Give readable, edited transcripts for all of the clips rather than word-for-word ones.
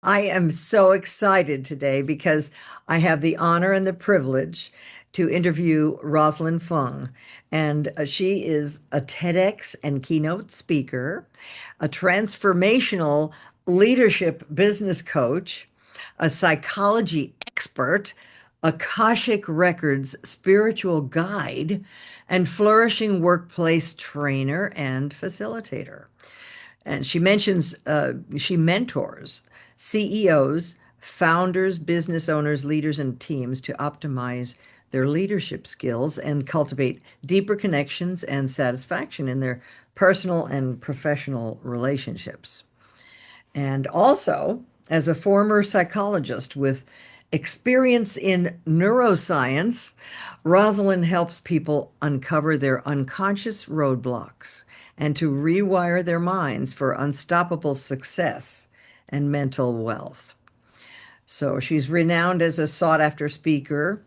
I am so excited today because I have the honor and the privilege to interview Rosalyn Fung. And she is a TEDx and keynote speaker, a transformational leadership business coach, a psychology expert, Akashic Records spiritual guide, and flourishing workplace trainer and facilitator. And she mentions she mentors CEOs, founders, business owners, leaders, and teams to optimize their leadership skills and cultivate deeper connections and satisfaction in their personal and professional relationships. And also, as a former psychologist with experience in neuroscience, Rosalind helps people uncover their unconscious roadblocks and to rewire their minds for unstoppable success and mental wealth. So she's renowned as a sought-after speaker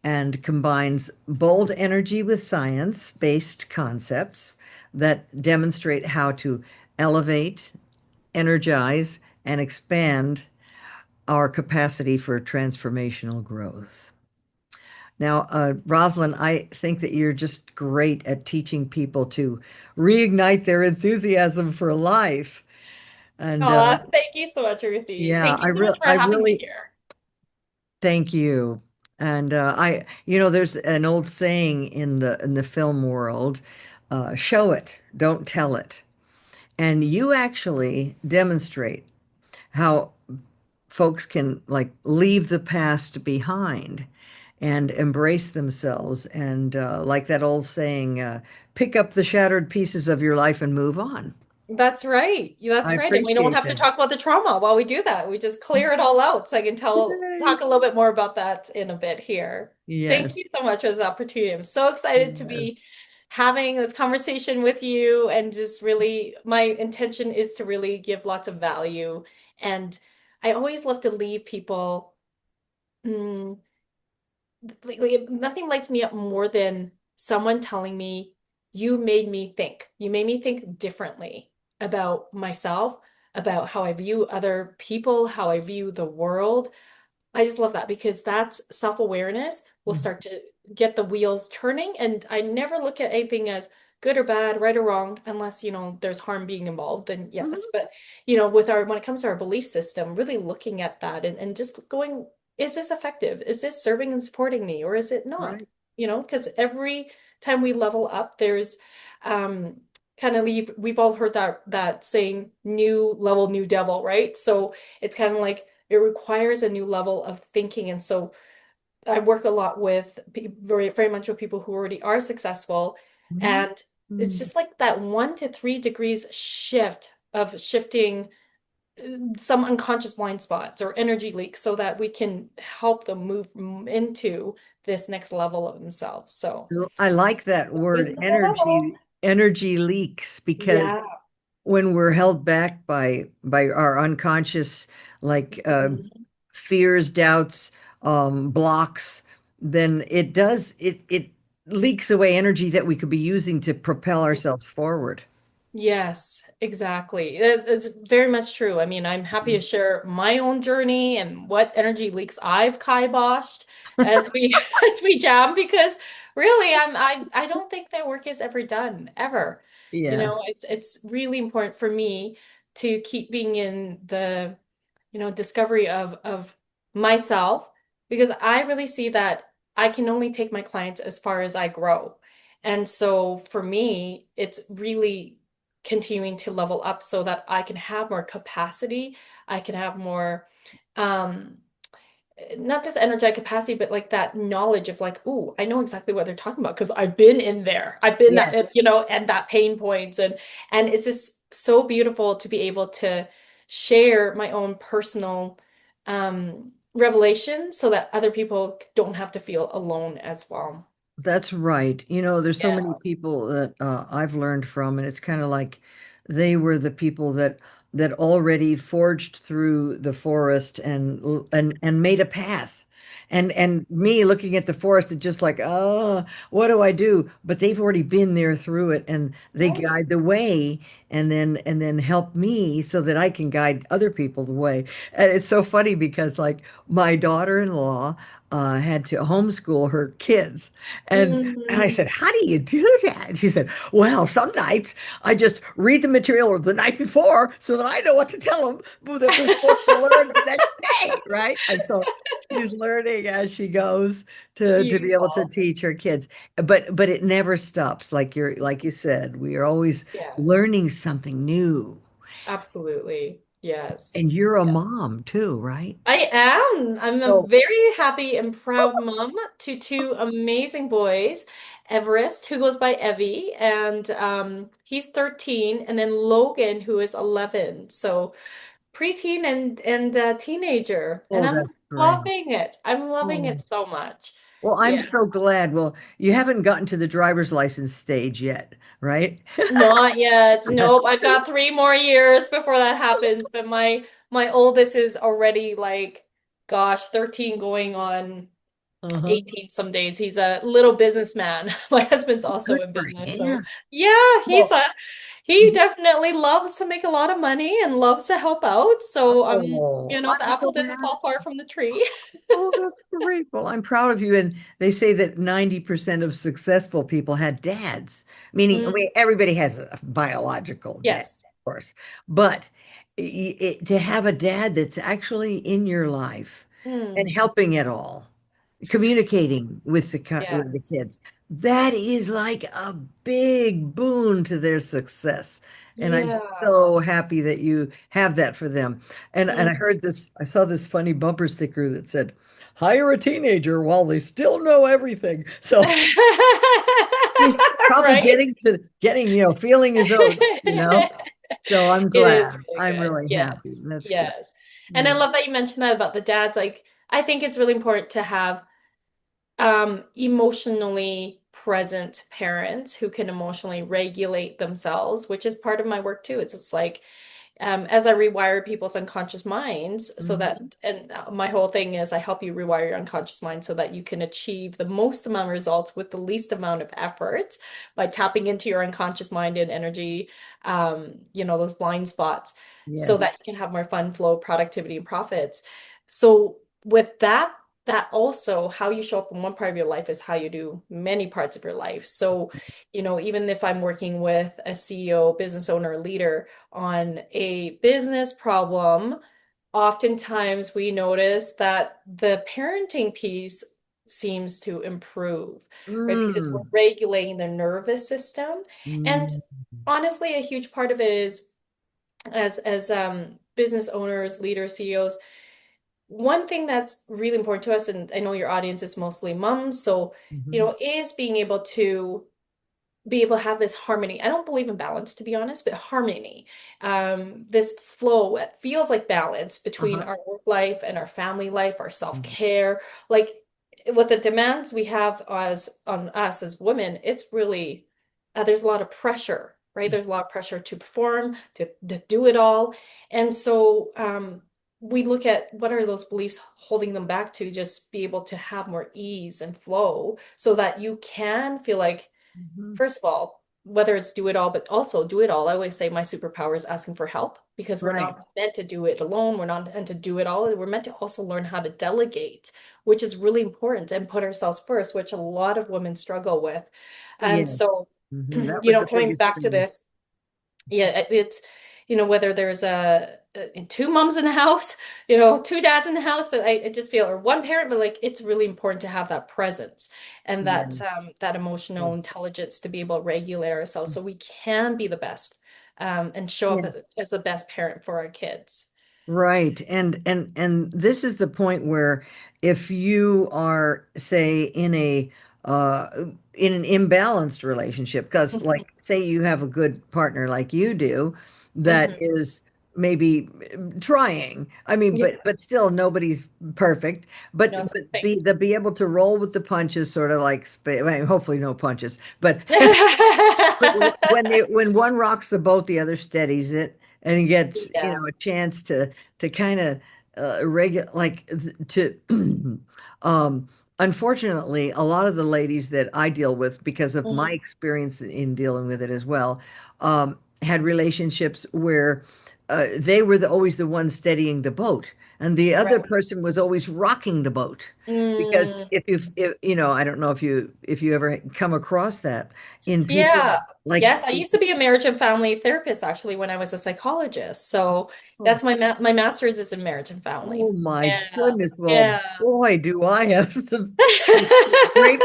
and combines bold energy with science-based concepts that demonstrate how to elevate, energize, and expand our capacity for transformational growth. Now, Rosalind, I think that you're just great at teaching people to reignite their enthusiasm for life. And Oh, thank you so much, Ruthie. yeah, Thank you so much for I having me really here. thank you. And there's an old saying in the film world, show it, don't tell it. And you actually demonstrate how folks can like leave the past behind and embrace themselves and like that old saying, pick up the shattered pieces of your life and move on. That's right. I That's right. And we don't appreciate have to that. talk about the trauma while we do that. We just clear it all out. So I can Yay. talk a little bit more about that in a bit here. Thank Yes. you so much for this opportunity. I'm so excited to Yes. be having this conversation with you and just really my intention is to really give lots of value. And I always love to leave people. mm, Nothing lights me up more than someone telling me, you made me think. You made me think differently about myself, about how I view other people, how I view the world. I just love that because that's self-awareness will start to get the wheels turning. And I never look at anything as good or bad, right or wrong, unless, there's harm being involved, then yes. Mhm. But, when it comes to our belief system, really looking at that and just going, is this effective? Is this serving and supporting me or is it not? Right. Because every time we level up, there's um kind of we've all heard that saying, new level, new devil, right? So it's kind of like it requires a new level of thinking. And so I work a lot with very, very much with people who already are successful. Mhm. And it's Mhm. just like that 1 to 3 degrees shift of shifting some unconscious blind spots or energy leaks so that we can help them move into this next level of themselves. So I like that this word is the level. energy leaks because Yeah. when we're held back by our unconscious like Mhm. fears, doubts, blocks, then it leaks away energy that we could be using to propel ourselves forward. Yes, exactly. It's very much true. I mean, I'm happy to share my own journey and what energy leaks I've kiboshed as we as we jam because really I don't think that work is ever done, ever. Yeah, It's really important for me to keep being in the, discovery of myself because I really see that I can only take my clients as far as I grow. And so for me, it's really continuing to level up so that I can have more capacity. I can have more, um, not just energetic capacity, but like that knowledge of like, ooh, I know exactly what they're talking about because I've been in there. I've been yeah, that, and that pain points and it's just so beautiful to be able to share my own personal revelation so that other people don't have to feel alone as well. that's right. There's so many Yeah. people that I've learned from, and it's kind of like they were the people that already forged through the forest and made a path. And me looking at the forest, it's just like, oh, what do I do? But they've already been there through it, and they Right. guide the way, and then help me so that I can guide other people the way. And it's so funny because like my daughter-in-law had to homeschool her kids, and I Mm. said, "How do you do that?" And she said, "Well, some nights I just read the material the night before so that I know what to tell them that they're supposed to learn the next day, right?" And so she's learning as she goes to be able to Beautiful. teach her kids. But it never stops. Like you said, we are always Yes. learning something new. Absolutely. And Yes. you're a mom too, right? I am. I'm a So, very happy and proud mom to two amazing boys. Everest, who goes by Evie, and he's 13, and then Logan, who is 11. So preteen and teenager, and oh, I'm that's great. loving it. I'm loving Oh, it so much. well, I'm Yeah. so glad. Well, you haven't gotten to the driver's license stage yet, right? Not yet. Nope. I've got 3 more years before that happens, but my oldest is already like, gosh, 13 going on Uh-huh. 18 some days. He's a little businessman. My husband's also Good in for business. So him. yeah, Well, he definitely loves to make a lot of money and loves to help out. So oh, the I'm apple so didn't happy. fall far from the tree. Oh, that's great. Well, I'm proud of you. And they say that 90% of successful people had dads, meaning I Mm, mean, everybody has a biological dad, yes. of course, but to have a dad that's actually in your life and Mm, helping it all, communicating with the yes. kids, that is like a big boon to their success. And I'm Yeah. so happy that you have that for them. And I Mm. heard this, I saw this funny bumper sticker that said, hire a teenager while they still know everything. So he's probably Right? feeling his oats. So I'm It is glad. really I'm good. really Yes. happy. That's great. Yes. And I Yeah. love that you mentioned that about the dads. Like, I think it's really important to have emotionally present parents who can emotionally regulate themselves, which is part of my work too. It's just like as I rewire people's unconscious minds so that, Mhm. and my whole thing is I help you rewire your unconscious mind so that you can achieve the most amount of results with the least amount of effort by tapping into your unconscious mind and energy, those blind spots so Yes. that you can have more fun, flow, productivity, and profits. So with that also how you show up in one part of your life is how you do many parts of your life. So, even if I'm working with a CEO, business owner, leader, on a business problem, oftentimes we notice that the parenting piece seems to improve, right? Because we're Mm. regulating the nervous system. And Mm. honestly, a huge part of it is as business owners, leaders, CEOs, one thing that's really important to us, and I know your audience is mostly moms, so Mhm. is being able to have this harmony. I don't believe in balance, to be honest, but harmony. This flow, it feels like balance between Uh-huh. our work life and our family life, our Mm. self-care. Like with the demands we have as on us as women, it's really there's a lot of pressure, right? There's a lot of pressure to perform, to do it all. And so we look at what are those beliefs holding them back to just be able to have more ease and flow so that you can feel like Mhm. first of all, whether it's do it all, but also do it all. I always say my superpower is asking for help because we're Right. not meant to do it alone. We're not meant to do it all. We're meant to also learn how to delegate, which is really important and put ourselves first, which a lot of women struggle with. And Yes. so, Mhm. That was the coming biggest back to thing. this, yeah, it's whether there's two moms in the house, two dads in the house, but I just feel or one parent, but like it's really important to have that presence and that Yes. that emotional Yes. intelligence to be able to regulate ourselves so we can be the best and show up Yes. as the best parent for our kids. Right. And this is the point where if you are, say, uh in an imbalanced relationship, because Mhm. like say you have a good partner like you do that Mhm. is maybe trying. I mean, Yeah, but still nobody's perfect. no such But thing. the be able to roll with the punches, sort of like I mean, hopefully no punches, but when one rocks the boat, the other steadies it and gets, a Yeah. chance to kind of regular like to unfortunately a lot of the ladies that I deal with because of my Mhm. experience in dealing with it as well had relationships where they were always the one steadying the boat and the other Right. person was always rocking the boat because Mm. if you know I don't know if you ever come across that in people Yeah. like Yes, I used to be a marriage and family therapist actually when I was a psychologist. So oh, that's my master's is in marriage and family. oh my Yeah. goodness. Well, Yeah. boy, do I have some great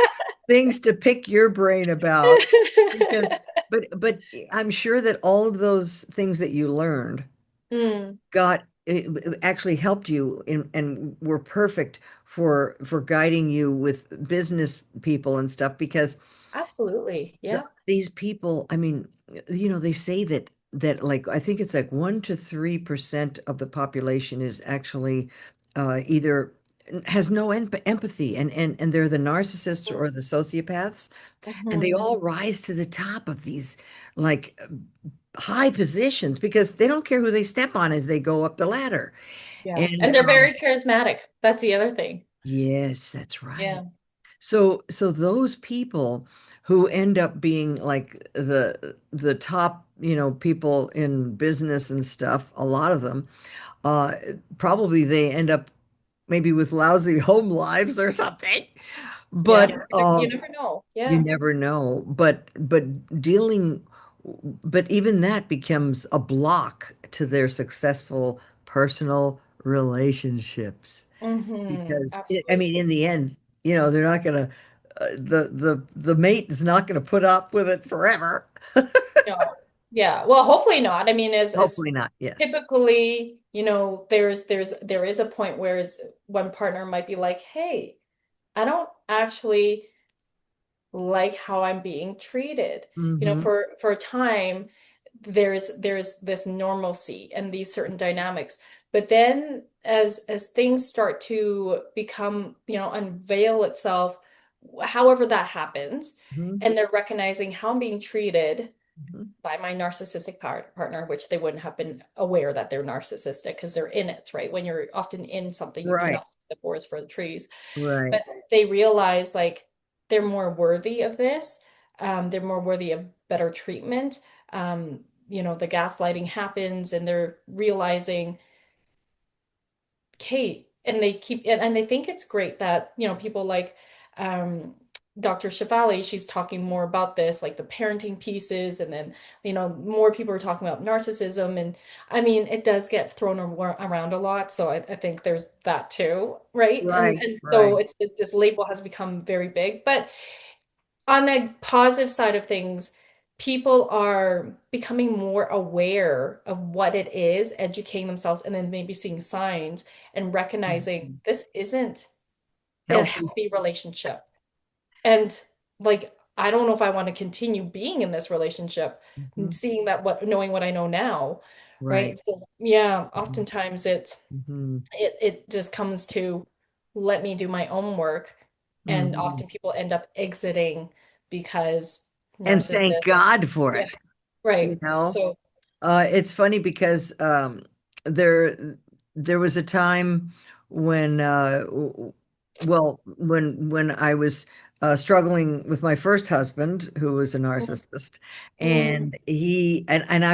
things to pick your brain about because but I'm sure that all of those things that you learned Mm, got it actually helped you in and were perfect for guiding you with business people and stuff because absolutely. Yeah. these people, I mean, they say that like I think it's like 1 to 3% of the population is actually either has no empathy and they're the narcissists or the sociopaths and they Mhm. all rise to the top of these like high positions because they don't care who they step on as they go up the ladder. Yeah. And And they're very charismatic. That's the other thing. yes, that's right. Yeah. So those people who end up being like the top, people in business and stuff, a lot of them, uh, probably they end up maybe with lousy home lives or something. Yeah. But You never know. you Yeah. never know. But but even that becomes a block to their successful personal relationships because I mean, in Absolutely. the end, they're not gonna the mate is not gonna put up with it forever. No. Yeah. Well, hopefully not. I mean, as Hopefully not. Yes. typically, there is a point where one partner might be like, "Hey, I don't actually like how I'm being treated." Hmm. For a time, there's this normalcy and these certain dynamics. But then as things start to become, unveil itself, however that happens, Hmm. and they're recognizing how I'm being treated Hmm. by my narcissistic partner, which they wouldn't have been aware that they're narcissistic because they're in it, right? When you're often in something, you Right. cannot see the forest for the trees. Right. But they realize like they're more worthy of this. They're more worthy of better treatment. The gaslighting happens and they're realizing, Kate, and and they think it's great that, people like um Dr. Shefali, she's talking more about this, like the parenting pieces, and then, more people are talking about narcissism. And I mean, it does get thrown around a lot. So I think there's that too, right? And Right. and so Right. this label has become very big. But on a positive side of things, people are becoming more aware of what it is, educating themselves, and then maybe seeing signs and recognizing Mhm. this isn't a Healthy. healthy relationship. And like, I don't know if I want to continue being in this relationship, and Hmm. seeing knowing what I know now, Right. right? So yeah, oftentimes Hmm. it just comes to let me do my own work. And Hmm. often people end up exiting because And thank narcissist. God for Yeah, it. You right. know, So, It's funny because there there was a time when when I was struggling with my first husband who was a narcissist mm, and and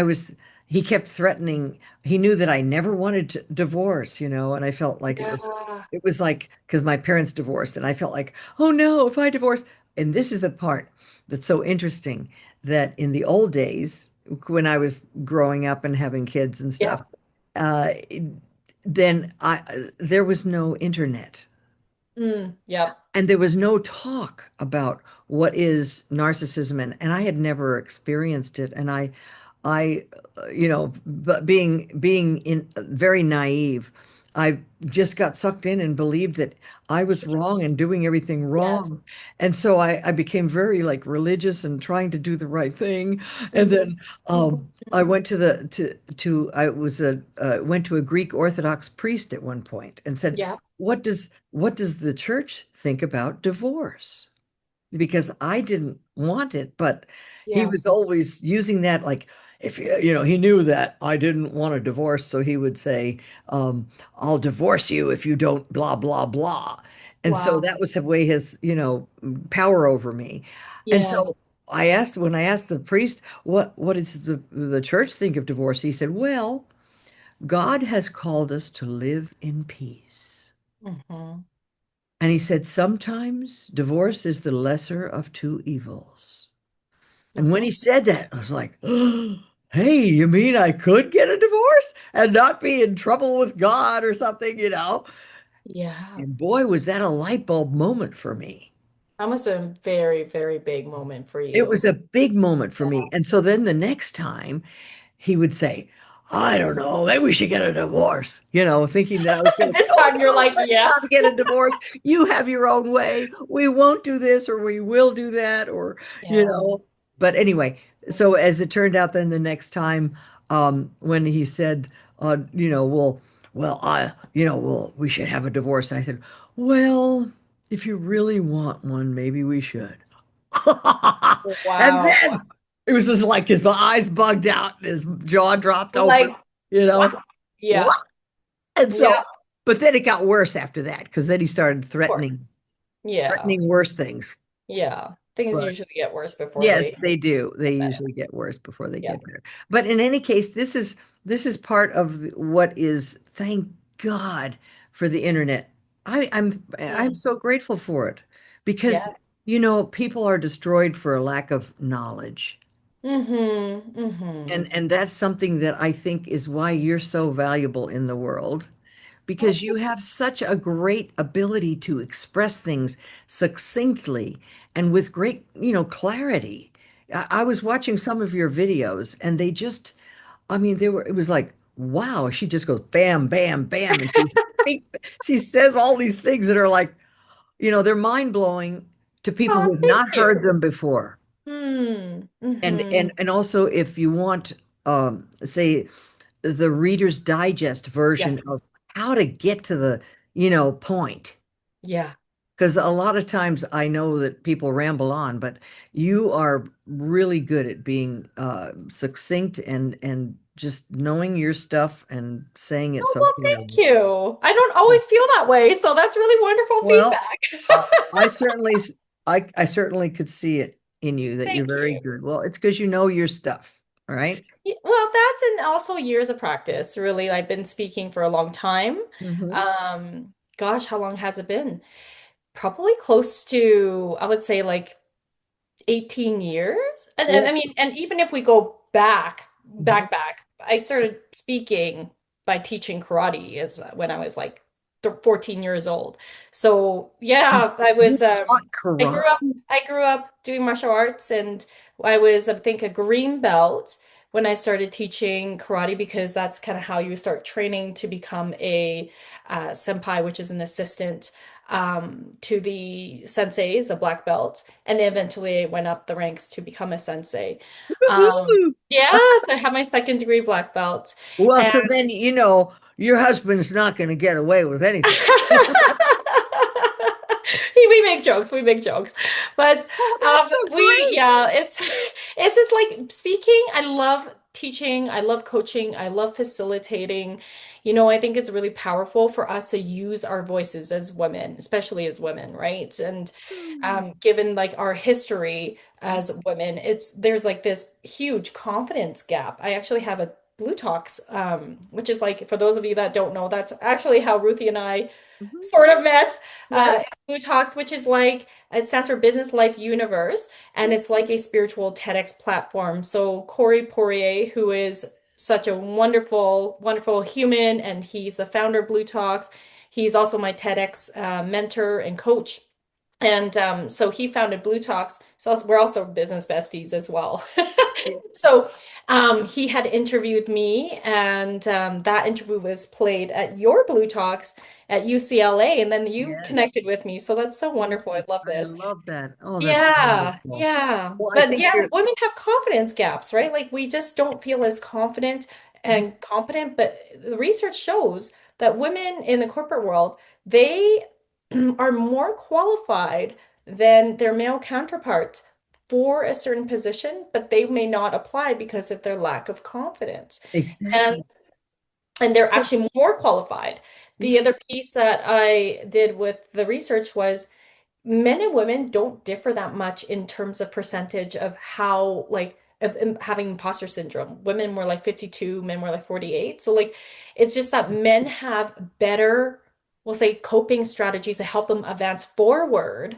he kept threatening. He knew that I never wanted to divorce, and I felt like yeah. it was like because my parents divorced and I felt like, oh no, if I divorce. And this is the part that's so interesting that in the old days, when I was growing up and having kids and Yeah. stuff, uh, then there was no internet Yep. and there was no talk about what is narcissism and I had never experienced it and I but being in very naive, I just got sucked in and believed that I was wrong and doing everything Yes. wrong. And so I became very like religious and trying to do the right thing. And Mhm. then I went to I was went to a Greek Orthodox priest at one point and said, Yeah. what does the church think about divorce? Because I didn't want it, but he was Yes. always using that like if he knew that I didn't want a divorce, so he would say, I'll divorce you if you don't blah blah blah. And so Wow. that was the way his, power over me. And Yeah. so when I asked the priest, what does the church think of divorce? He said, well, God has called us to live in peace. Hmm. And he said, sometimes divorce is the lesser of two evils. And when Hmm. he said that, I was like, hey, you mean I could get a divorce and not be in trouble with God or something, Yeah. And boy, was that a light bulb moment for me. That must have been a very, very big moment for It was you. a big moment for me. Yeah. And so then the next time he would say, I don't know, maybe we should get a divorce, thinking that I was going to say, This oh time you're no, like, let's yeah. not get a divorce. You have your own way. We won't do this or we will do that or, you Yeah. know. But anyway, so as it turned out, then the next time when he said, well, we should have a divorce. I said, well, if you really want one, maybe we should. And Wow. then it was just like his eyes bugged out and his jaw dropped Like, open, you what? know? Yeah. What? And Yeah. so, but then it got worse after that because then he started Of course. Yeah. threatening worse things. Yeah. Things But usually get worse before yes, they they do. They get better. usually get worse before they Yeah. get better. But in any case, this is part of what is, thank God for the internet. I'm Mm. so grateful for it because Yeah. people are destroyed for a lack of knowledge. Mm-hmm. Mm-hmm. And that's something that I think is why you're so valuable in the world, Well, because you have such a great ability to express things succinctly and with great, clarity. I was watching some of your videos and they just, I mean, it was like, wow, she just goes bam, bam, bam. And speaks, she says all these things that are like, they're mind blowing to people oh, who have thank not heard you. them before. Hmm. And Mm-hmm. and also if you want say the Reader's Digest Yeah. version of how to get to the, point. Yeah. Because a lot of times I know that people ramble on, but you are really good at being succinct and just knowing your stuff and saying it Oh, so well, thank clearly. you. I don't always feel that way, so that's really wonderful Well, feedback. uh, I certainly I certainly could see it in you that you're Thank very you. good. Well, it's because you know your stuff, all right? Well, that's and also years of practice. Really, I've been speaking for a long time. Hmm. Gosh, how long has it been? Probably close to, I would say like 18 years. And I Well, mean, and even if we go back, mhm. I started speaking by teaching karate as when I was like 14 years old. So yeah, You taught I grew up karate? I grew up doing martial arts and I was I think a green belt when I started teaching karate because that's kind of how you start training to become a senpai, which is an assistant to the senseis, a black belt, and then eventually I went up the ranks to become a sensei. Woohoo! Yes, I have my second degree black belt. Well, And so then your husband's not going to get away with anything. we make jokes, we make jokes. But Oh, that's so we great. yeah, it's just like speaking. I love teaching, I love coaching, I love facilitating. I think it's really powerful for us to use our voices as women, especially as women, right? And Hmm. given like our history as women, there's like this huge confidence gap. I actually have a Blue Talks, which is like for those of you that don't know, that's actually how Ruthie and I Mhm. sort of met. Yes. Blue Talks, which is like it stands for Business Life Universe, and it's like a spiritual TEDx platform. So Corey Poirier, who is such a wonderful, wonderful human, and he's the founder of Blue Talks. He's also my TEDx mentor and coach. And so he founded Blue Talks. So we're also business besties as well. So he had interviewed me, and that interview was played at your Blue Talks at UCLA, and then you Yes. connected with me. So that's so wonderful. I Yes. love I this. love that. Oh, that's Yeah, wonderful. yeah. Well, I But think yeah, you're women have confidence gaps, right? Like we just don't feel as confident and competent. But the research shows that women in the corporate world, they are more qualified than their male counterparts for a certain position, but they may not apply because of their lack of confidence. And Exactly. and they're actually more qualified. The Yeah. other piece that I did with the research was men and women don't differ that much in terms of percentage of how like of having imposter syndrome. Women were like 52, men were like 48. So like it's just that men have better, we'll say, coping strategies to help them advance forward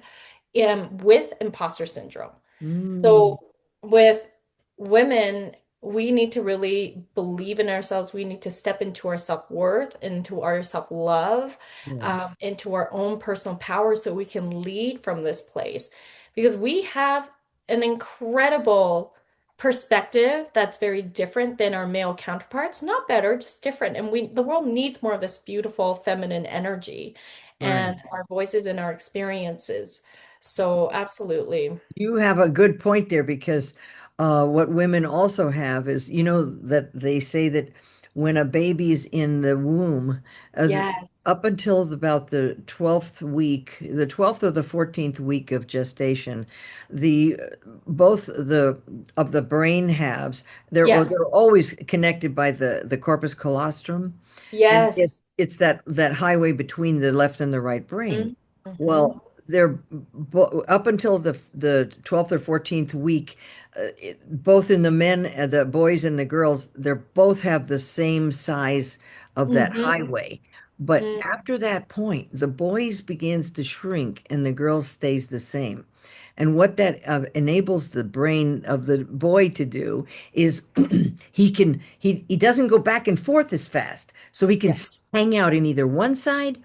with imposter syndrome. Mm, So with women, we need to really believe in ourselves. We need to step into our self-worth, into our self-love, yeah. into our own personal power so we can lead from this place. Because we have an incredible perspective that's very different than our male counterparts. Not better, just different. And the world needs more of this beautiful feminine energy Right. and our voices and our experiences. So absolutely. You have a good point there because what women also have is, that they say that when a baby's in the womb, Yes. up until about the 12th week, the 12th or the 14th week of gestation, the both the of the brain halves, Yes. they're always connected by the corpus callosum, and Yes. it's that highway between the left and the right brain. Mm-hmm. Well, they're up until the 12th or 14th week, both in the men, the boys and the girls, they're both have the same size of that Mm-hmm. highway. But Mm. after that point, the boys begins to shrink and the girls stays the same. And what that enables the brain of the boy to do is he doesn't go back and forth as fast, so he can Yeah. hang out in either one side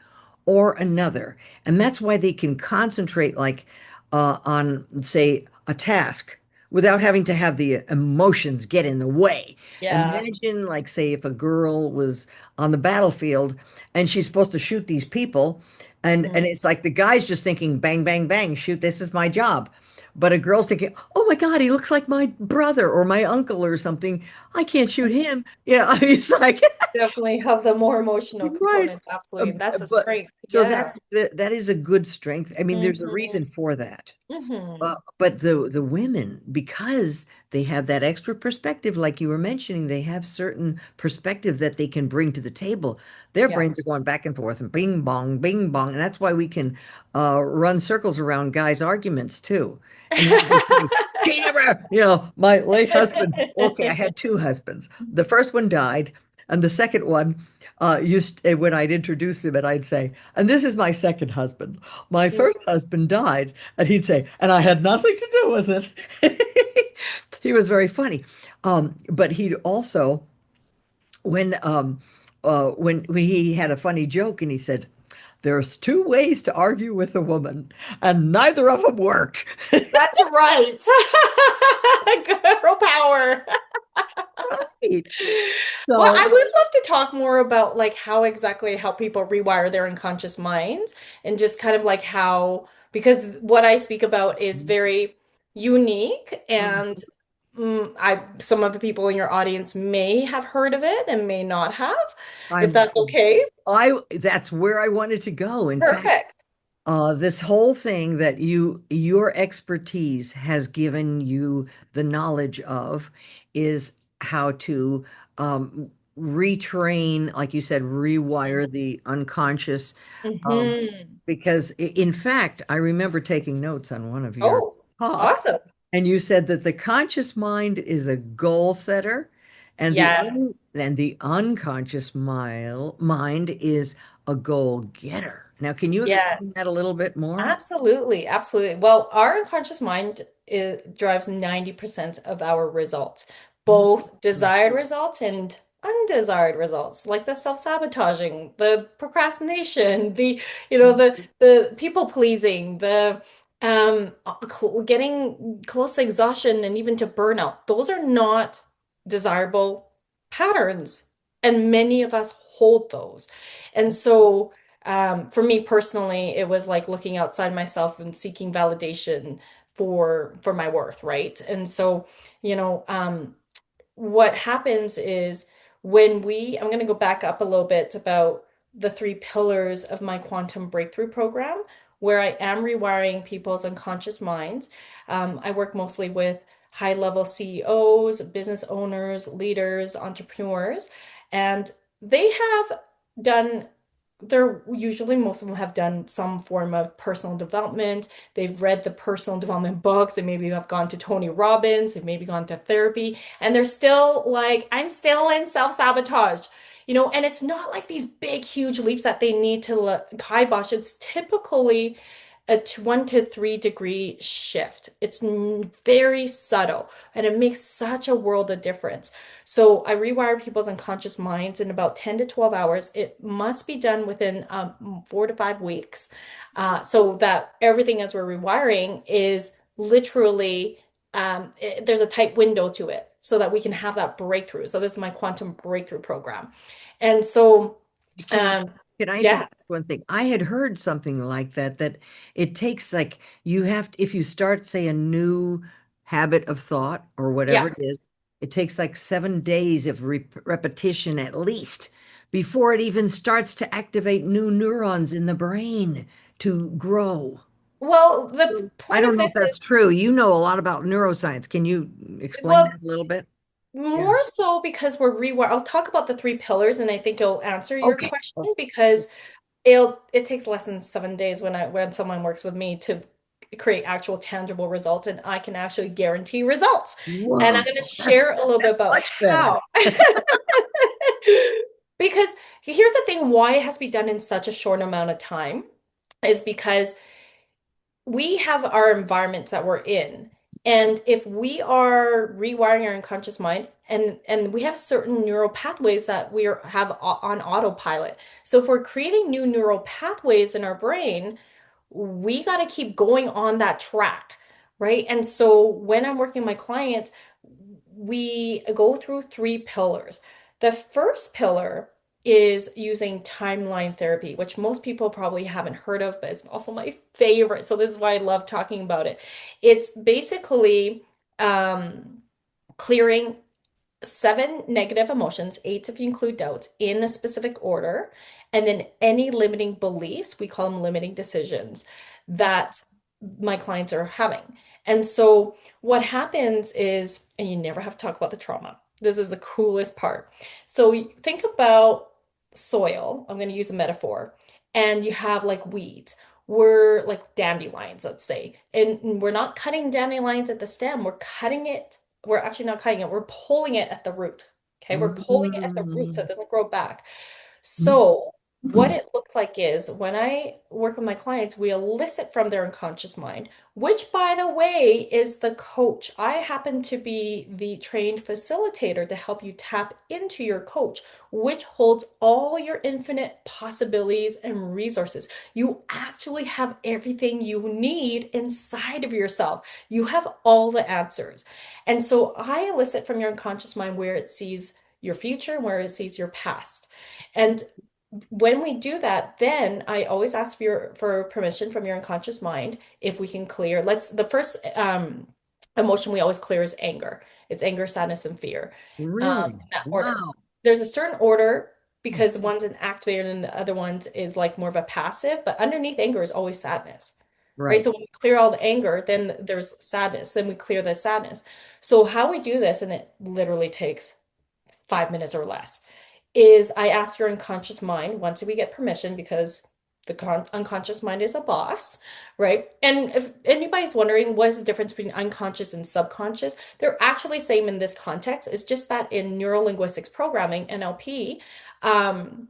or another. And that's why they can concentrate like on, say, a task without having to have the emotions get in the way. Yeah. Imagine, like, say, if a girl was on the battlefield and she's supposed to shoot these people, and Mm. it's like the guy's just thinking, bang, bang, bang, shoot, this is my job. But a girl's thinking, oh my God, he looks like my brother or my uncle or something. I can't shoot him. Yeah, it's like, Definitely have the more emotional right. components. Absolutely. And that's a But strength. so Yeah. that is a good strength. I mean, there's a Mm-hmm. reason for that. Mm-hmm. But the women, because they have that extra perspective, like you were mentioning, they have certain perspective that they can bring to the table. Their Yeah. brains are going back and forth and bing bong, and that's why we can run circles around guys' arguments too, and have them say, "She never," my late husband. Okay, I had two husbands. The first one died, and the second one when I'd introduce him, and I'd say, "And this is my second husband. My first husband died." And he'd say, and I had nothing to do with it. He was very funny. But he'd also, when he had a funny joke and he said, there's two ways to argue with a woman, and neither of them work. That's right. Girl power. Right. Well, I So, would love to talk more about like how exactly help people rewire their unconscious minds and just kind of like how, because what I speak about is very unique and some of the people in your audience may have heard of it and may not have, if I'm that's okay. that's where I wanted to go. In fact, Perfect. this whole thing that your expertise has given you the knowledge of is how to retrain, like you said, rewire the unconscious. Um, Hmm. because in fact, I remember taking notes on one of your Oh, talks, awesome. and you said that the conscious mind is a goal setter, and Yeah. the unconscious mind is a goal getter. Now, can you Yeah. explain that a little bit more? Absolutely, absolutely. Well, our unconscious mind drives 90% of our results, Mm, both desired results and undesired results, like the self-sabotaging, the procrastination, the people pleasing, the getting close to exhaustion and even to burnout. Those are not desirable patterns, and many of us hold those. And so for me personally, it was like looking outside myself and seeking validation for my worth, right? And so, you know, what happens is I'm going to go back up a little bit about the three pillars of my quantum breakthrough program. where I am rewiring people's unconscious minds. I work mostly with high-level CEOs, business owners, leaders, entrepreneurs, and they have done they're usually most of them have done some form of personal development. They've read the personal development books. They maybe have gone to Tony Robbins. They've maybe gone to therapy, and they're still like, I'm still in self-sabotage, and it's not like these big, huge leaps that they need to kibosh. It's typically a 1 to 3 degree shift. It's very subtle and it makes such a world of difference. So I rewire people's unconscious minds in about 10 to 12 hours. It must be done within 4 to 5 weeks, so that everything as we're rewiring is literally, there's a tight window to it so that we can have that breakthrough. So this is my quantum breakthrough program. And so, Can I um, can I yeah, interject one thing? I had heard something like that, that it takes like you have if you start, say, a new habit of thought or whatever yeah. it is, it takes like 7 days of repetition at least before it even starts to activate new neurons in the brain to grow. Well, the I point don't of know this if that's is, true. You know a lot about neuroscience. Can you explain well, that a little bit? Yeah. more so because we're rewire. I'll talk about the 3 pillars, and I think it'll answer your Okay. question because it takes less than 7 days when someone works with me to create actual tangible results, and I can actually guarantee results. And I'm Whoa, going to share a little bit about much better. how. Because here's the thing, why it has to be done in such a short amount of time is because we have our environments that we're in. And if we are rewiring our unconscious mind, and we have certain neural pathways that have on autopilot. So if we're creating new neural pathways in our brain, we got to keep going on that track, right? And so when I'm working with my clients, we go through 3 pillars. The first pillar is using timeline therapy, which most people probably haven't heard of, but it's also my favorite. So this is why I love talking about it. It's basically um, clearing 7 negative emotions, 8 if you include doubts, in a specific order, and then any limiting beliefs, we call them limiting decisions, that my clients are having. And so what happens is, and you never have to talk about the trauma. This is the coolest part. So think about soil. I'm going to use a metaphor. And you have like weeds. We're like dandelions, let's say. And we're not cutting dandelions at the stem. We're actually not cutting it, we're pulling it at the root. Okay, we're pulling it at the root so Mm. it doesn't grow back. So, what it looks like is when I work with my clients, we elicit from their unconscious mind, which, by the way, is the coach. I happen to be the trained facilitator to help you tap into your coach, which holds all your infinite possibilities and resources. You actually have everything you need inside of yourself. You have all the answers. And so I elicit from your unconscious mind where it sees your future and where it sees your past. And when we do that, then I always ask for permission from your unconscious mind if we can clear. The first emotion we always clear is anger. It's anger, sadness, and fear. Really? In that order. Wow. There's a certain order because one's an activator and the other one is like more of a passive, but underneath anger is always sadness. Right? Right. So when we clear all the anger, then there's sadness. Then we clear the sadness. So how we do this, and it literally takes 5 minutes or less, is I ask your unconscious mind once we get permission because the unconscious mind is a boss, right? And if anybody's wondering what is the difference between unconscious and subconscious, they're actually same in this context. It's just that in neurolinguistics programming, NLP, um,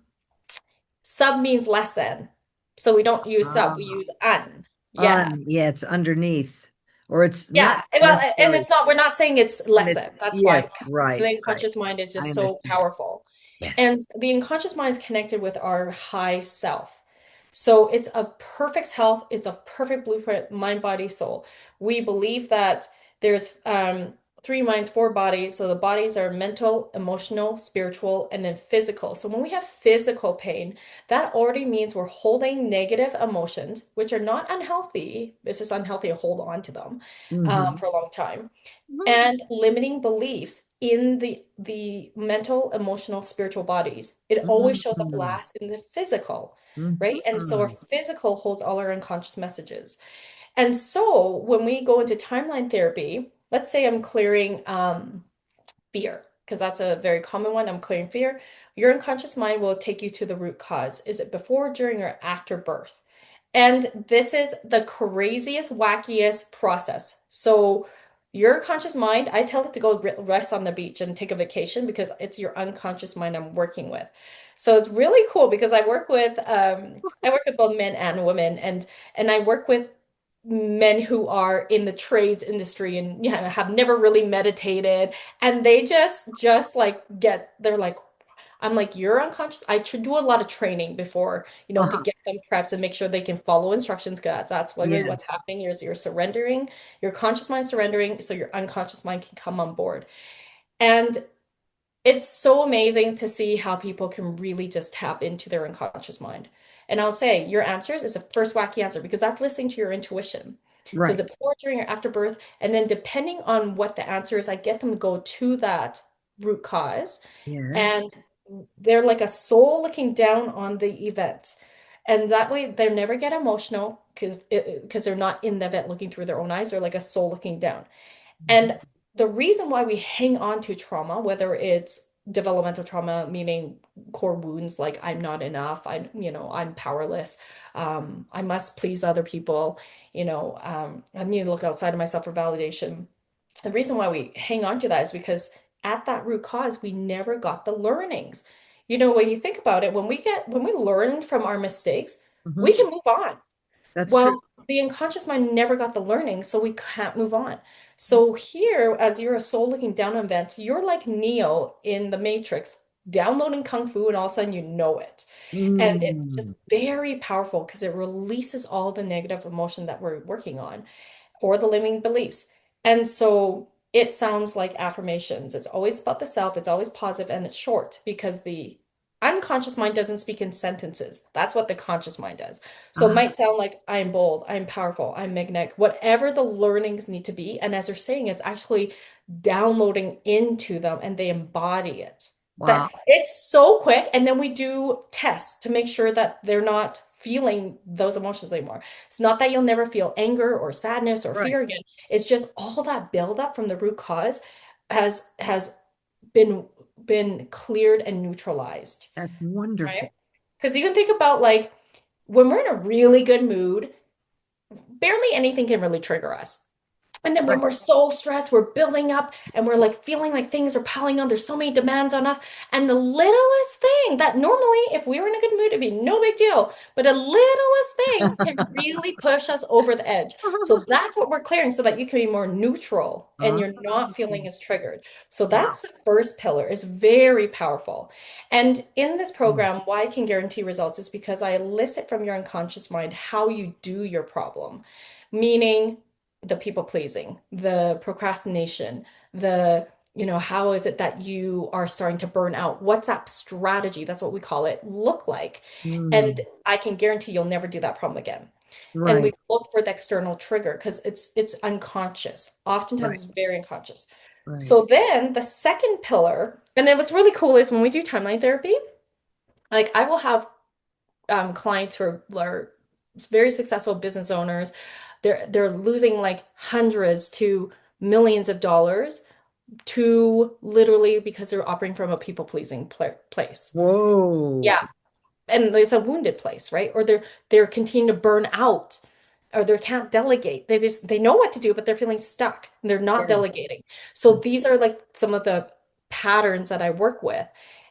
sub means less than. So we don't use sub, we Ah, use un. Yeah. yeah, it's underneath, or it's not Yeah, well, and necessarily. it's not, we're not saying it's And less it's than. That's why, yes, because the right, right. unconscious mind is I just so understand. powerful. Yes. And the unconscious mind is connected with our high self. So it's a perfect health, it's a perfect blueprint, mind, body, soul. We believe that there's three minds, four bodies. So the bodies are mental, emotional, spiritual, and then physical. So when we have physical pain, that already means we're holding negative emotions, which are not unhealthy. It's just unhealthy to hold on to them Hmm. for a long time, and limiting beliefs in the mental, emotional, spiritual bodies. It always shows up Hmm. last in the physical, right? And so our Hmm. physical holds all our unconscious messages. And so when we go into timeline therapy, let's say I'm clearing fear, because that's a very common one. I'm clearing fear. Your unconscious mind will take you to the root cause. Is it before, during, or after birth? And this is the craziest, wackiest process. So, your conscious mind, I tell it to go rest on the beach and take a vacation because it's your unconscious mind I'm working with. So it's really cool because I work with both men and women, and I work with men who are in the trades industry and yeah, have never really meditated, and they just like get they're like, I'm like, you're unconscious. I do a lot of training before, to Uh-huh. get them prepped and make sure they can follow instructions, because that's literally Yeah. what's happening. You're surrendering, your conscious mind surrendering, so your unconscious mind can come on board. And it's so amazing to see how people can really just tap into their unconscious mind. And I'll say your answers is the first wacky answer because that's listening to your intuition. So is Right. it before, during, or after birth? And then depending on what the answer is, I get them to go to that root cause, Yes. and they're like a soul looking down on the event. And that way they never get emotional because they're not in the event looking through their own eyes. They're like a soul looking down. And the reason why we hang on to trauma, whether it's developmental trauma, meaning core wounds like I'm not enough, I'm powerless, I must please other people, I need to look outside of myself for validation. The reason why we hang on to that is because at that root cause, we never got the learnings. When you think about it, when we learn from our mistakes, we Hmm. can move on. That's true. Well, the unconscious mind never got the learning, so we can't move on. So here, as you're a soul looking down on events, you're like Neo in the Matrix, downloading Kung Fu, and all of a sudden you know it. And it's just Mm. very powerful because it releases all the negative emotion that we're working on or the limiting beliefs. And so it sounds like affirmations. It's always about the self, it's always positive, and it's short because the unconscious mind doesn't speak in sentences. That's what the conscious mind does. So it Uh-huh. might sound like I'm bold, I'm powerful, I'm magnetic, whatever the learnings need to be. And as they're saying, it's actually downloading into them and they embody it. Wow. That it's so quick. And then we do tests to make sure that they're not feeling those emotions anymore. It's not that you'll never feel anger or sadness or Right. fear again. It's just all that buildup from the root cause has been been cleared and neutralized, That's right? wonderful. Because you can think about like when we're in a really good mood, barely anything can really trigger us. And then when Right. we're so stressed, we're building up and we're like feeling like things are piling on. There's so many demands on us. And the littlest thing that normally, if we were in a good mood, it'd be no big deal. But a littlest thing can really push us over the edge. So that's what we're clearing so that you can be more neutral and Ah, you're not feeling as triggered. So wow. that's the first pillar. It's very powerful. And in this Mm. program, why I can guarantee results is because I elicit from your unconscious mind how you do your problem, meaning the people pleasing, the procrastination, how is it that you are starting to burn out? What's that strategy? That's what we call it, look like. And Mm. I can guarantee you'll never do that problem again. And we Right. look for the external trigger because it's unconscious. Right. Oftentimes it's very unconscious. Right. So then the second pillar, and then what's really cool is when we do timeline therapy, like I will have clients who are very successful business owners. They're losing like hundreds to millions of dollars to literally because they're operating from a people pleasing place. Whoa. Yeah, and there's a wounded place, right? Or they're continuing to burn out, or they can't delegate. They know what to do, but they're feeling stuck and they're not Yes. delegating. So these are like some of the patterns that I work with.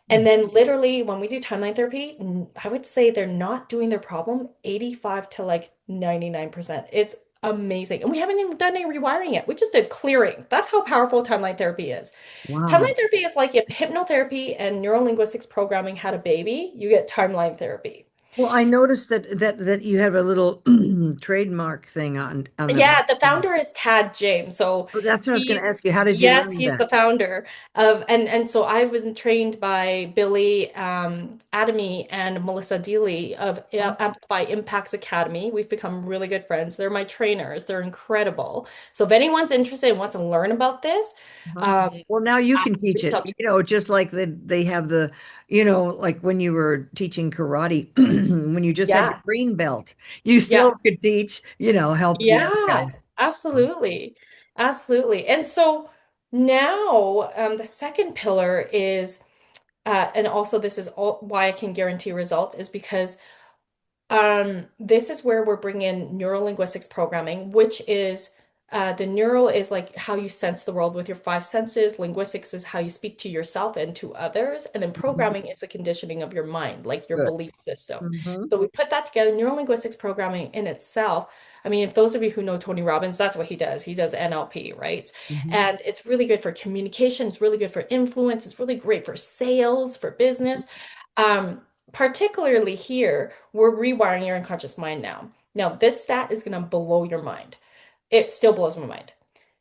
And then literally when we do timeline therapy, I would say they're not doing their problem 85 to like 99%. It's amazing. And we haven't even done any rewiring yet. We just did clearing. That's how powerful timeline therapy is. Wow. Timeline therapy is like if hypnotherapy and neurolinguistics programming had a baby, you get timeline therapy. Well, I noticed that you have a little trademark thing on the back. Yeah, the founder is Tad James. So Oh, that's what I was going he's to ask you. How did you yes, learn he's that? the founder of and so I was trained by Billy Adamy and Melissa Deely of Oh, Amplify Impacts Academy. We've become really good friends. They're my trainers. They're incredible. So if anyone's interested and wants to learn about this, uh-huh. um, Well, now you I can teach reach it. out to Just like they have like when you were teaching karate, when you just had your yeah, green belt, you yeah. still could teach, help the other Yeah, guys. absolutely. Absolutely. And so now the second pillar is, and also this is all why I can guarantee results, is because this is where we're bringing in neurolinguistics programming, which is the neural is like how you sense the world with your five senses. Linguistics is how you speak to yourself and to others. And then Mhm. programming is the conditioning of your mind, like your Good. belief system. Hmm. So we put that together. Neurolinguistics programming in itself. I mean, if those of you who know Tony Robbins, that's what he does. He does NLP, right? Hmm. And it's really good for communication. It's really good for influence. It's really great for sales, for business. Um, Particularly here, we're rewiring your unconscious mind now. Now, this stat is going to blow your mind. It still blows my mind.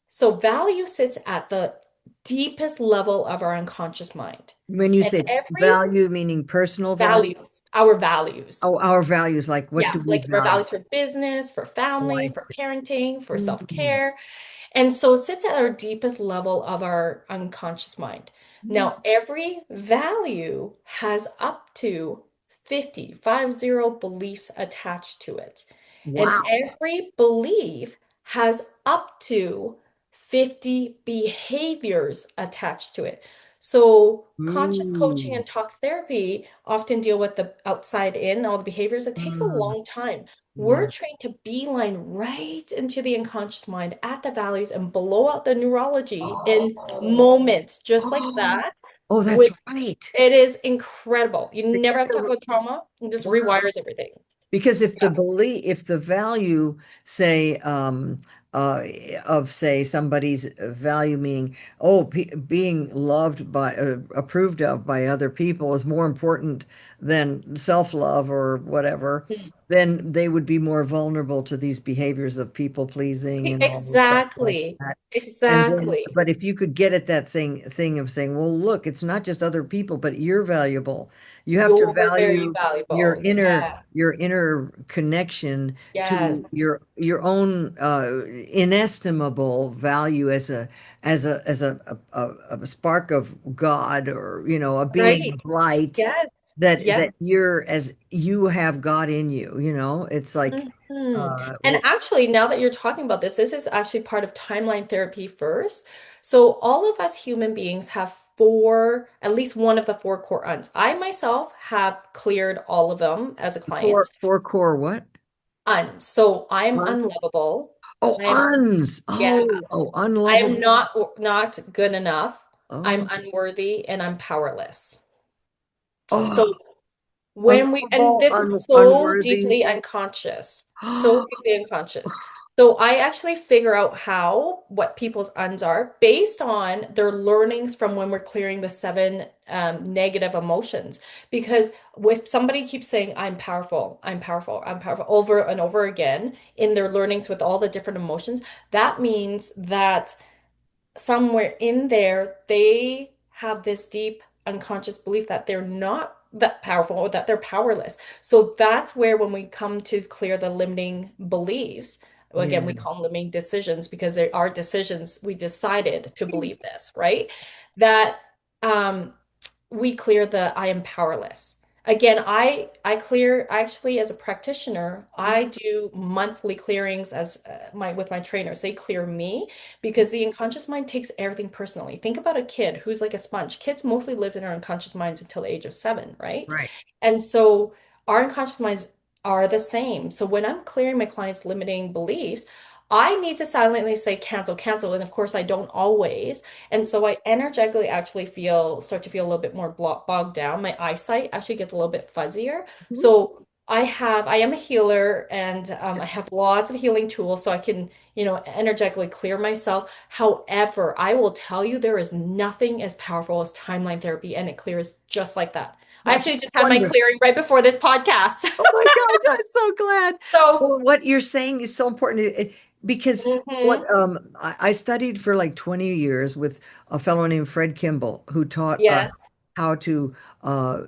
So, value sits at the deepest level of our unconscious mind. When you And say every value, meaning personal value, values, our values, oh, our values, like what yeah, do we like our value? values for business, for Oh, family, I for parenting, for see. self-care, and so it sits at our deepest level of our unconscious mind. Mm. Now, every value has up to 50 beliefs attached to it. And Wow. every belief has up to 50 behaviors attached to it. So, conscious coaching Ooh. and talk therapy often deal with the outside in, all the behaviors. It takes a Mm. long time. We're Yeah. trained to beeline right into the unconscious mind at the values and blow out the neurology in Oh, moments just like oh, that, oh, that's which right. it is incredible. You never Because have to talk about trauma. It just wow. rewires everything. Because if the Yeah. belief, if the value, say, uh, of say somebody's value meaning, oh, being loved by, approved of by other people is more important than self-love or whatever, Mm. then they would be more vulnerable to these behaviors of people pleasing and all this stuff like Exactly. that. And then, Exactly. but if you could get at that thing of saying, well, look, it's not just other people, but you're valuable. You have to You're very value your valuable. inner Yeah. your inner connection to Yes. your own inestimable value as a spark of God, or a being Right. of light, Yes. that Yes. you're, as you have God in you, it's like Mhm. uh And actually, now that you're talking about this is actually part of timeline therapy first. So, all of us human beings have four, at least one of the four core uns. I myself have cleared all of them as a four client. four core what? Uns. So, I'm Huh? unlovable. Oh, I am, uns. yeah, Oh, I am unlovable. not good enough. I'm Oh, unworthy and I'm powerless. So, oh, and unlovable, this is so unworthy. deeply unconscious, so deeply unconscious. So I actually figure out what people's uns are based on their learnings from when we're clearing the seven negative emotions. Because if somebody keeps saying, I'm powerful, I'm powerful over and over again in their learnings with all the different emotions, that means that somewhere in there, they have this deep unconscious belief that they're not that powerful or that they're powerless. So that's where, when we come to clear the limiting beliefs, well, again, Yeah. we call them limiting decisions because they are decisions. We decided to believe this, right? That um, we clear the I am powerless. Again, I clear actually as a practitioner, I do monthly clearings as my with my trainers. They clear me because the unconscious mind takes everything personally. Think about a kid who's like a sponge. Kids mostly live in their unconscious minds until the age of 7, right? Right. And so our unconscious minds are the same. So when I'm clearing my clients' limiting beliefs, I need to silently say cancel, cancel. And of course, I don't always. And so I energetically actually start to feel a little bit more bogged down. My eyesight actually gets a little bit fuzzier. Mhm. So I am a healer and I have lots of healing tools so I can, energetically clear myself. However, I will tell you there is nothing as powerful as timeline therapy and it clears just like that. I That's actually just had my wonderful. clearing right before this podcast. Oh my gosh, I'm so glad. So, Well, what you're saying is so important because what mhm, I studied for like 20 years with a fellow named Fred Kimball who taught us yes. how to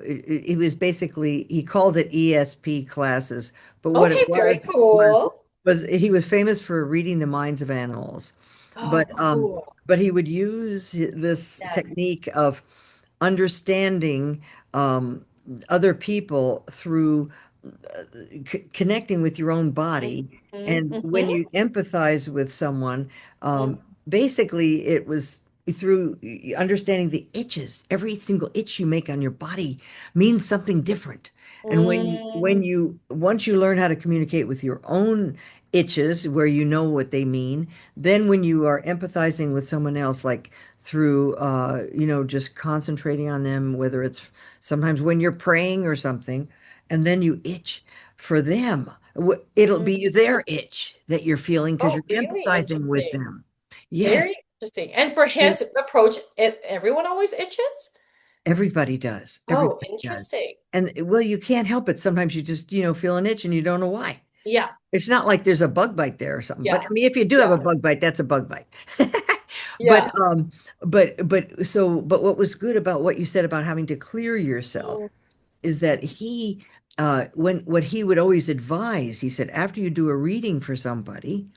he was basically he called it ESP classes, but what it Okay, very was cool. was he was famous for reading the minds of animals. Oh, But cool. he would use this Yes. technique of understanding other people through connecting with your own body. Mm-hmm. And when Hmm. you empathize with someone, Mm, basically it was through understanding the itches. Every single itch you make on your body means something different. And mm, once you learn how to communicate with your own itches, where you know what they mean, then when you are empathizing with someone else, like through just concentrating on them, whether it's sometimes when you're praying or something, and then you itch for them. It'll be mm. their itch that you're feeling because Oh, you're really empathizing with interesting. them. Yes, Very interesting. And for and his approach, everyone always itches? everybody does. Oh, Everybody does. interesting. And well, you can't help it. Sometimes you just, feel an itch and you don't know why. Yeah, It's not like there's a bug bite there or something. But yeah, I mean, if you do have yeah, a bug bite, that's a bug bite. But yeah. but what was good about what you said about having to clear yourself is that he when what he would always advise, he said, after you do a reading for somebody,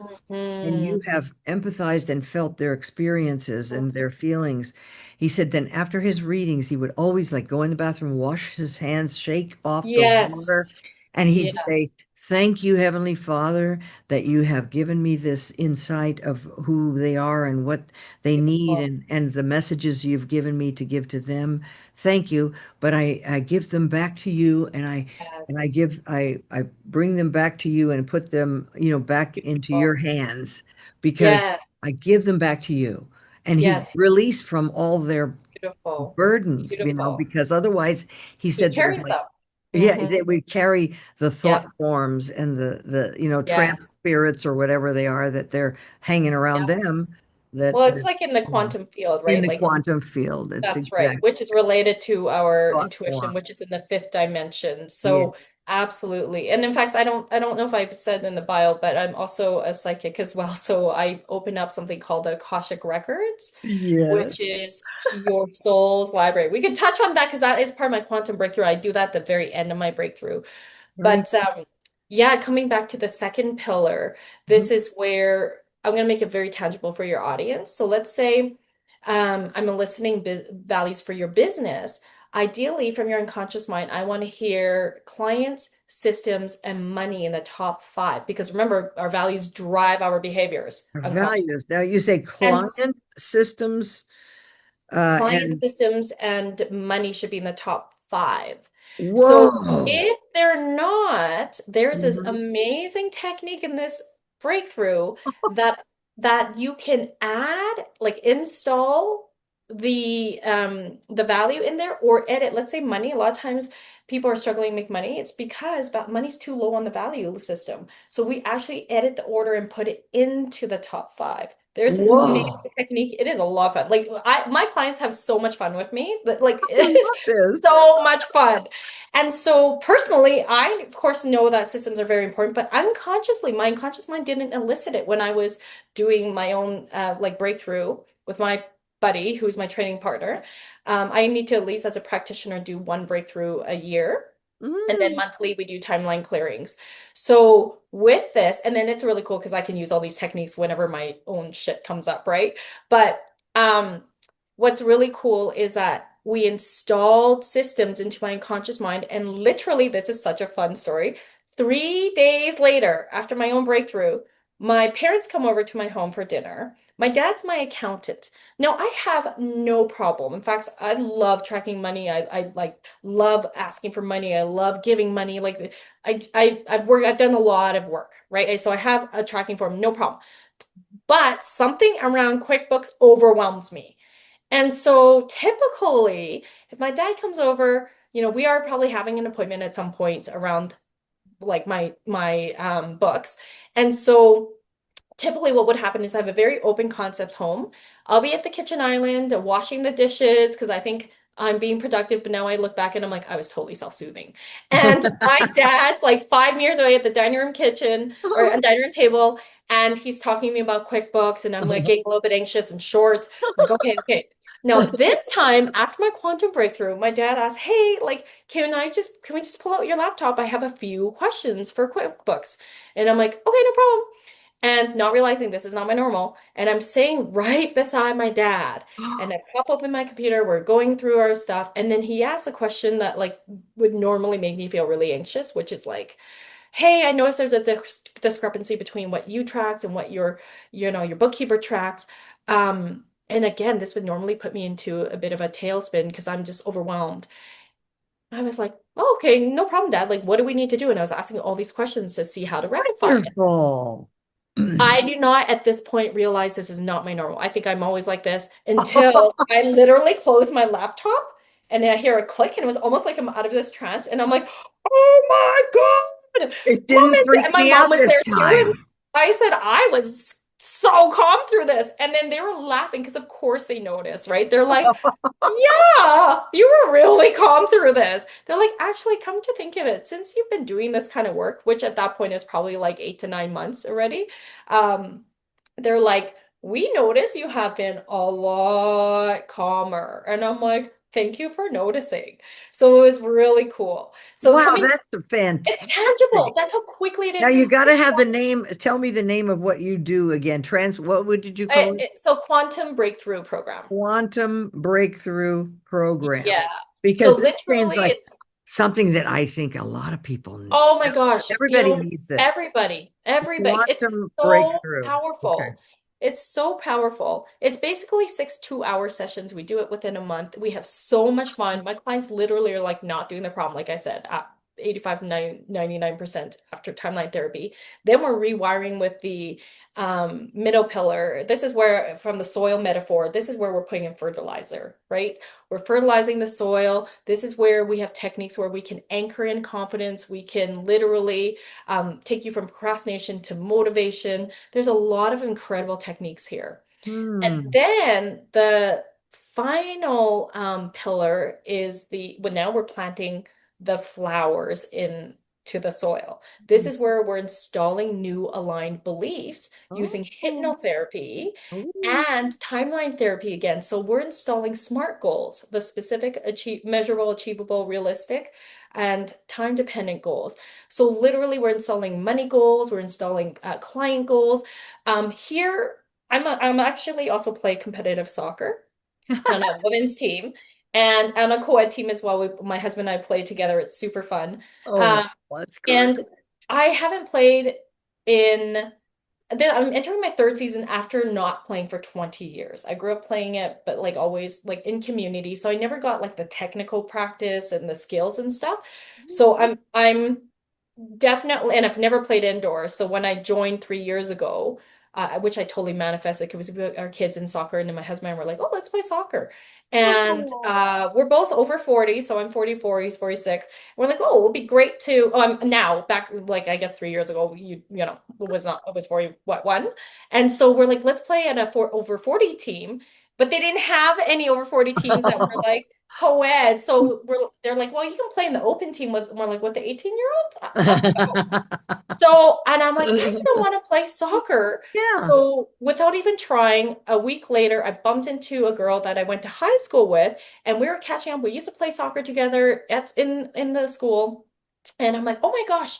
and Mm-hmm. you have empathized and felt their experiences and their feelings. He said then after his readings, he would always like go in the bathroom, wash his hands, shake off the water, Yes, and he'd yes. say, "Thank you, Heavenly Father, that you have given me this insight of who they are and what they need Beautiful. and the messages you've given me to give to them. Thank you, but I give them back to you and I Yes, give I bring them back to you and put them, back into your beautiful. hands because Yes, I give them back to you." And he yes, released from all their beautiful, burdens, beautiful. because otherwise he He said there's carries like, them. yeah, Mm-hmm. they would carry the thought Yep, forms and the trance yes, spirits or whatever they are that they're hanging around yep. them Well, that it's like in the yeah, quantum field, in right? the Like quantum field. It's that's right, exact which is related to our thought intuition, form. which is in the fifth dimension. Yeah. So absolutely. And in fact, I don't know if I've said in the bio, but I'm also a psychic as well. So I open up something called the Akashic Records, Yes. which is your soul's library. We could touch on that because that is part of my quantum breakthrough. I do that at the very end of my breakthrough. Very But yeah, coming back to the second pillar, this good. is where I'm going to make it very tangible for your audience. So let's say I'm eliciting values for your business. Ideally, from your unconscious mind, I want to hear clients, systems, and money in the top five because remember, our values drive our behaviors unconsciously. Values. Now you say And client systems client and systems and money should be in the top five. So whoa. if they're not, there's this Mhm. amazing technique in this breakthrough that you can add, like install the value in there or edit. Let's say money. A lot of times people are struggling to make money. It's because money's too low on the value system. So we actually edit the order and put it into the top five. There's this amazing Whoa. technique. It is a lot of fun. Like my clients have so much fun with me. But like I it is love this. so much fun. And so personally, I of course know that systems are very important, but unconsciously, my unconscious mind didn't elicit it when I was doing my own like breakthrough with my buddy, who's my training partner. I need to at least as a practitioner do one breakthrough a year. And then Mm. monthly, we do timeline clearings. So with this, and then it's really cool because I can use all these techniques whenever my own shit comes up, right? But what's really cool is that we installed systems into my unconscious mind, and literally, this is such a fun story. 3 days later, after my own breakthrough, my parents come over to my home for dinner. My dad's my accountant. Now, I have no problem. In fact, I love tracking money. I like love asking for money. I love giving money. Like I've done a lot of work, right? So I have a tracking form, no problem. But something around QuickBooks overwhelms me. And so typically, if my dad comes over, we are probably having an appointment at some point around like my books. And so typically what would happen is I have a very open concept home. I'll be at the kitchen island washing the dishes because I think I'm being productive, but now I look back and I'm like, I was totally self-soothing. And my dad's like 5 years away at the dining room kitchen or a dining room table, and he's talking to me about QuickBooks, and I'm like getting a little bit anxious and short. I'm like, okay, okay. Now this time after my quantum breakthrough, my dad asked, "Hey, like, can we just pull out your laptop? I have a few questions for QuickBooks." And I'm like, "Okay, no problem." And not realizing this is not my normal. And I'm sitting right beside my dad. And I pop open my computer, we're going through our stuff. And then he asks a question that like would normally make me feel really anxious, which is like, hey, I noticed there's a discrepancy between what you tracked and what your bookkeeper tracks. And again, this would normally put me into a bit of a tailspin because I'm just overwhelmed. I was like, oh, okay, no problem, Dad. Like, what do we need to do? And I was asking all these questions to see how to rectify it. Wonderful. I do not at this point realize this is not my normal. I think I'm always like this until I literally close my laptop and then I hear a click and it was almost like I'm out of this trance and I'm like, oh my God, It mom didn't is dead. freak And my me mom out was this there too. And time. I said I was so calm through this. And then they were laughing because of course they noticed, right? They're like, yeah, you were really calm through this. They're like, actually, come to think of it, since you've been doing this kind of work, which at that point is probably like 8 to 9 months already, um, they're like, we notice you have been a lot calmer. And I'm like, thank you for noticing. So it was really cool. So Wow, coming, that's it's fantastic. tangible. That's how quickly it Now is. you got to have the name. Tell me the name of what you do again. Did you call it? So quantum breakthrough program. Quantum Breakthrough Program. Yeah. So Because this seems literally, like it's something that I think a lot of people need. oh my gosh, Everybody needs it. everybody, it's Quantum so Breakthrough. Okay. powerful. It's so powerful. It's basically 6 2-hour sessions. We do it within a month. We have so much fun. My clients literally are like not doing the problem, like I said, at 85, 99% after timeline therapy. Then we're rewiring with the middle pillar. This is where, from the soil metaphor, this is where we're putting in fertilizer, right? We're fertilizing the soil. This is where we have techniques where we can anchor in confidence. We can literally take you from procrastination to motivation. There's a lot of incredible techniques here. And Hmm. then the final pillar is when now we're planting the flowers into the soil. This is where we're installing new aligned beliefs Oh. using hypnotherapy Oh. and timeline therapy again. So we're installing SMART goals, the specific, measurable, achievable, realistic, and time-dependent goals. So literally, we're installing money goals, we're installing client goals. Here, I'm actually also play competitive soccer on a women's team and on a co-ed team as well. My husband and I play together. It's super fun. Oh, Um, that's great. and I haven't played in I'm entering my third season after not playing for 20 years. I grew up playing it, but like always like in community. So I never got like the technical practice and the skills and stuff. So I'm definitely, and I've never played indoors. So when I joined 3 years ago, which I totally manifested because we put our kids in soccer, and then my husband and I were like, oh, let's play soccer. And Oh. we're both over 40, so I'm 44, he's 46. We're like, oh, it would be great to. Oh, I'm now back, like I guess 3 years ago, was not, I was 40, what, one? And so we're like, let's play at a over 40 team, but they didn't have any over 40 teams that were like co-ed. So they're like, well, you can play in the open team with more like with the 18-year-olds. So, and I'm like, I still want to play soccer. Yeah. So, without even trying, a week later, I bumped into a girl that I went to high school with, and we were catching up. We used to play soccer together at in the school. And I'm like, oh my gosh,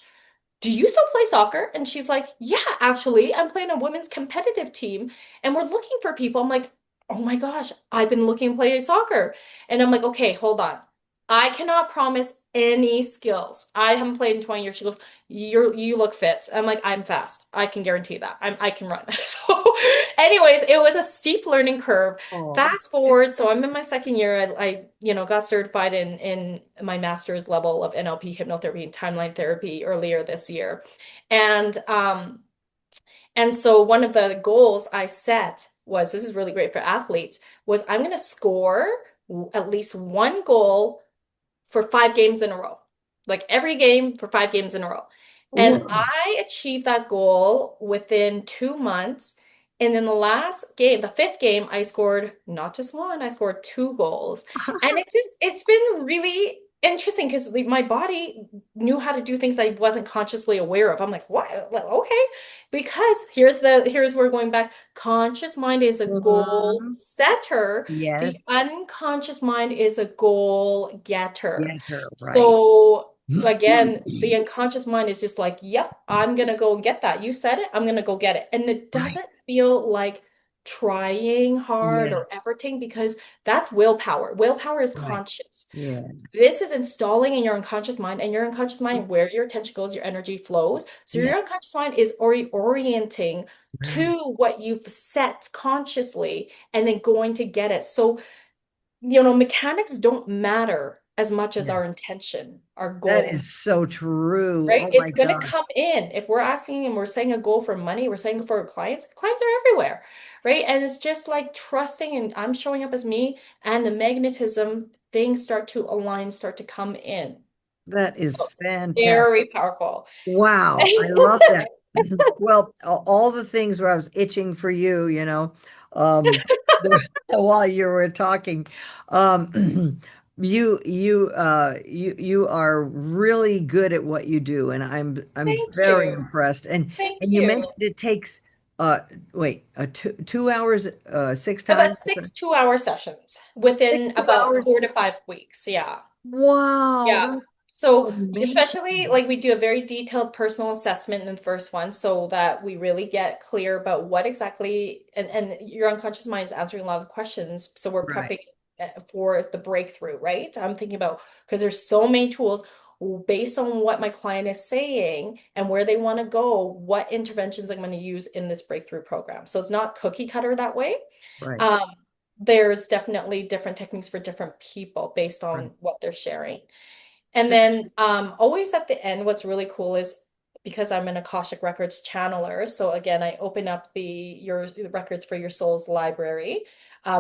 do you still play soccer? And she's like, yeah, actually, I'm playing a women's competitive team and we're looking for people. I'm like, oh my gosh, I've been looking to play soccer. And I'm like, okay, hold on. I cannot promise any skills. I haven't played in 20 years. She goes, you look fit. I'm like, I'm fast. I can guarantee that. I can run. So, anyways, it was a steep learning curve. Oh. Fast forward, so I'm in my second year. I got certified in my master's level of NLP hypnotherapy and timeline therapy earlier this year. And so one of the goals I set was, this is really great for athletes, was I'm going to score at least one goal for 5 games in a row. Like every game for 5 games in a row. And Wow. I achieved that goal within 2 months. And in the last game, the fifth game, I scored not just one, I scored two goals. And it's been really interesting because my body knew how to do things I wasn't consciously aware of. I'm like, what? Like, okay. Because here's where we're going back. Conscious mind is a goal Mhm. setter. The Yes. unconscious mind is a goal getter. Get her right. So again, the unconscious mind is just like, yep, I'm gonna go and get that. You said it, I'm gonna go get it. And it Right. doesn't feel like trying hard Yeah. or efforting because that's willpower. Willpower is Right. conscious. Yeah. This is installing in your unconscious mind, and your unconscious mind, where your attention goes, your energy flows. So Yeah. your unconscious mind is orienting Right. to what you've set consciously and then going to get it. So mechanics don't matter as much as Yeah. our intention, our That goal, is so true. right? Oh my It's going to gosh. come in. If we're asking and we're saying a goal for money, we're saying for clients, clients are everywhere, right? And it's just like trusting, and I'm showing up as me, and the magnetism, things start to align, start to come in. That is So fantastic. very powerful. Wow, I love that. Well, all the things where I was itching for you, um, while you were talking, you are really good at what you do, and I'm Thank very you. impressed. Thank And you you. mentioned it takes wait, 2 hours, six About times, six 2-hour sessions six within two about hours. 4 to 5 weeks. Yeah. Wow, Yeah. that's So especially amazing. like we do a very detailed personal assessment in the first one so that we really get clear about what exactly and your unconscious mind is answering a lot of questions. So we're Right, prepping for the breakthrough, right? I'm thinking about because there's so many tools based on what my client is saying and where they want to go, what interventions I'm going to use in this breakthrough program. So it's not cookie cutter that way. right, Um, there's definitely different techniques for different people based right. on what they're sharing. And Sure. then always at the end, what's really cool is because I'm an Akashic Records channeler. So again, I open up the records for your soul's library,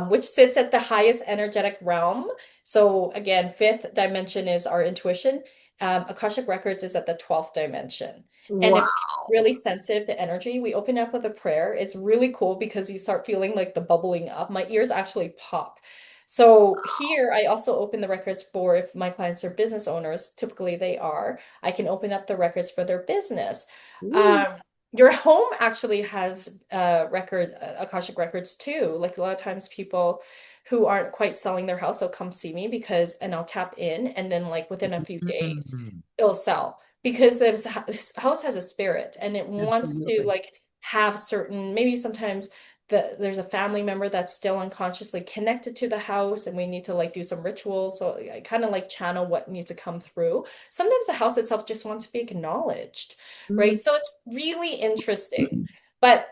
which sits at the highest energetic realm. So again, fifth dimension is our intuition. Akashic Records is at the 12th dimension. And if Wow. really sensitive to energy, we open up with a prayer. It's really cool because you start feeling like the bubbling up. My ears actually pop. So here, I also open the records for if my clients are business owners, typically they are, I can open up the records for their business. Ooh. Um, your home actually has Akashic records too. Like a lot of times people who aren't quite selling their house, they'll come see me and I'll tap in and then like within a few days, Mm, it'll sell because this house has a spirit and it wants to absolutely. like have certain, maybe sometimes there's a family member that's still unconsciously connected to the house and we need to like do some rituals. So I kind of like channel what needs to come through. Sometimes the house itself just wants to be acknowledged, Mm. right? So it's really interesting. But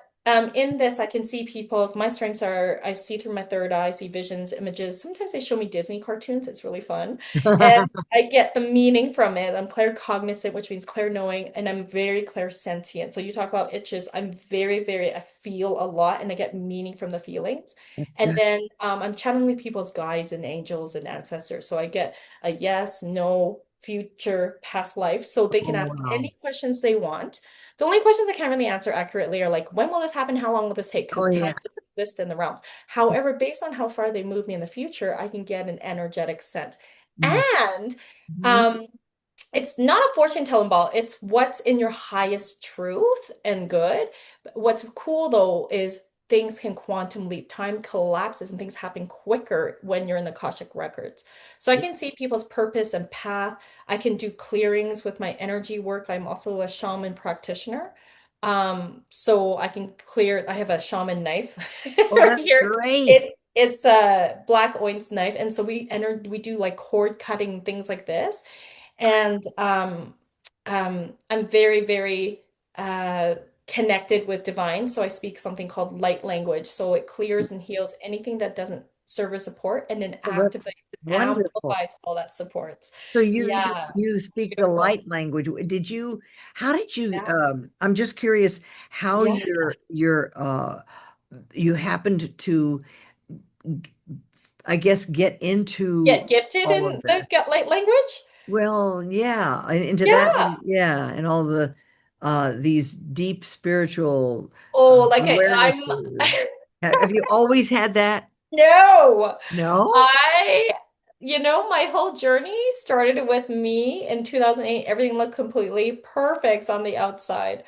in this, I can see people's, my strengths are I see through my third eye, I see visions, images. Sometimes they show me Disney cartoons. It's really fun. And I get the meaning from it. I'm claircognizant, which means clair-knowing, and I'm very clairsentient. So you talk about itches. I'm I feel a lot and I get meaning from the feelings. And then I'm channeling people's guides and angels and ancestors. So I get a yes, no, future, past life. So they can Oh, ask wow. any questions they want. The only questions I can't really answer accurately are like, when will this happen? How long will this take? Oh, Because time yeah. doesn't exist in the realms. However, based on how far they move me in the future, I can get an energetic sense. Mm. And Mhm. um, it's not a fortune telling ball. It's what's in your highest truth and good. But what's cool though is things can quantum leap. Time collapses and things happen quicker when you're in the Akashic records. So I can see people's purpose and path. I can do clearings with my energy work. I'm also a shaman practitioner. So I can clear, I have a shaman knife Oh, right that's here. great. It's a black oince knife. And so we do like cord cutting, things like this. And I'm very, very uh, connected with divine. So I speak something called light language. So it clears and heals anything that doesn't serve as support and then Well, that's activates and wonderful. amplifies all that supports. So you Yeah, you it's speak the beautiful. light language. How did you, Yeah. I'm just curious how Yeah. you happened to, I guess, get into Get gifted all of in the this. light language? Well, yeah, into that, Yeah. yeah, and all the, these deep spiritual Oh, like I'm awarenesses. Have you always had that? no. No? I, my whole journey started with me in 2008. Everything looked completely perfect on the outside.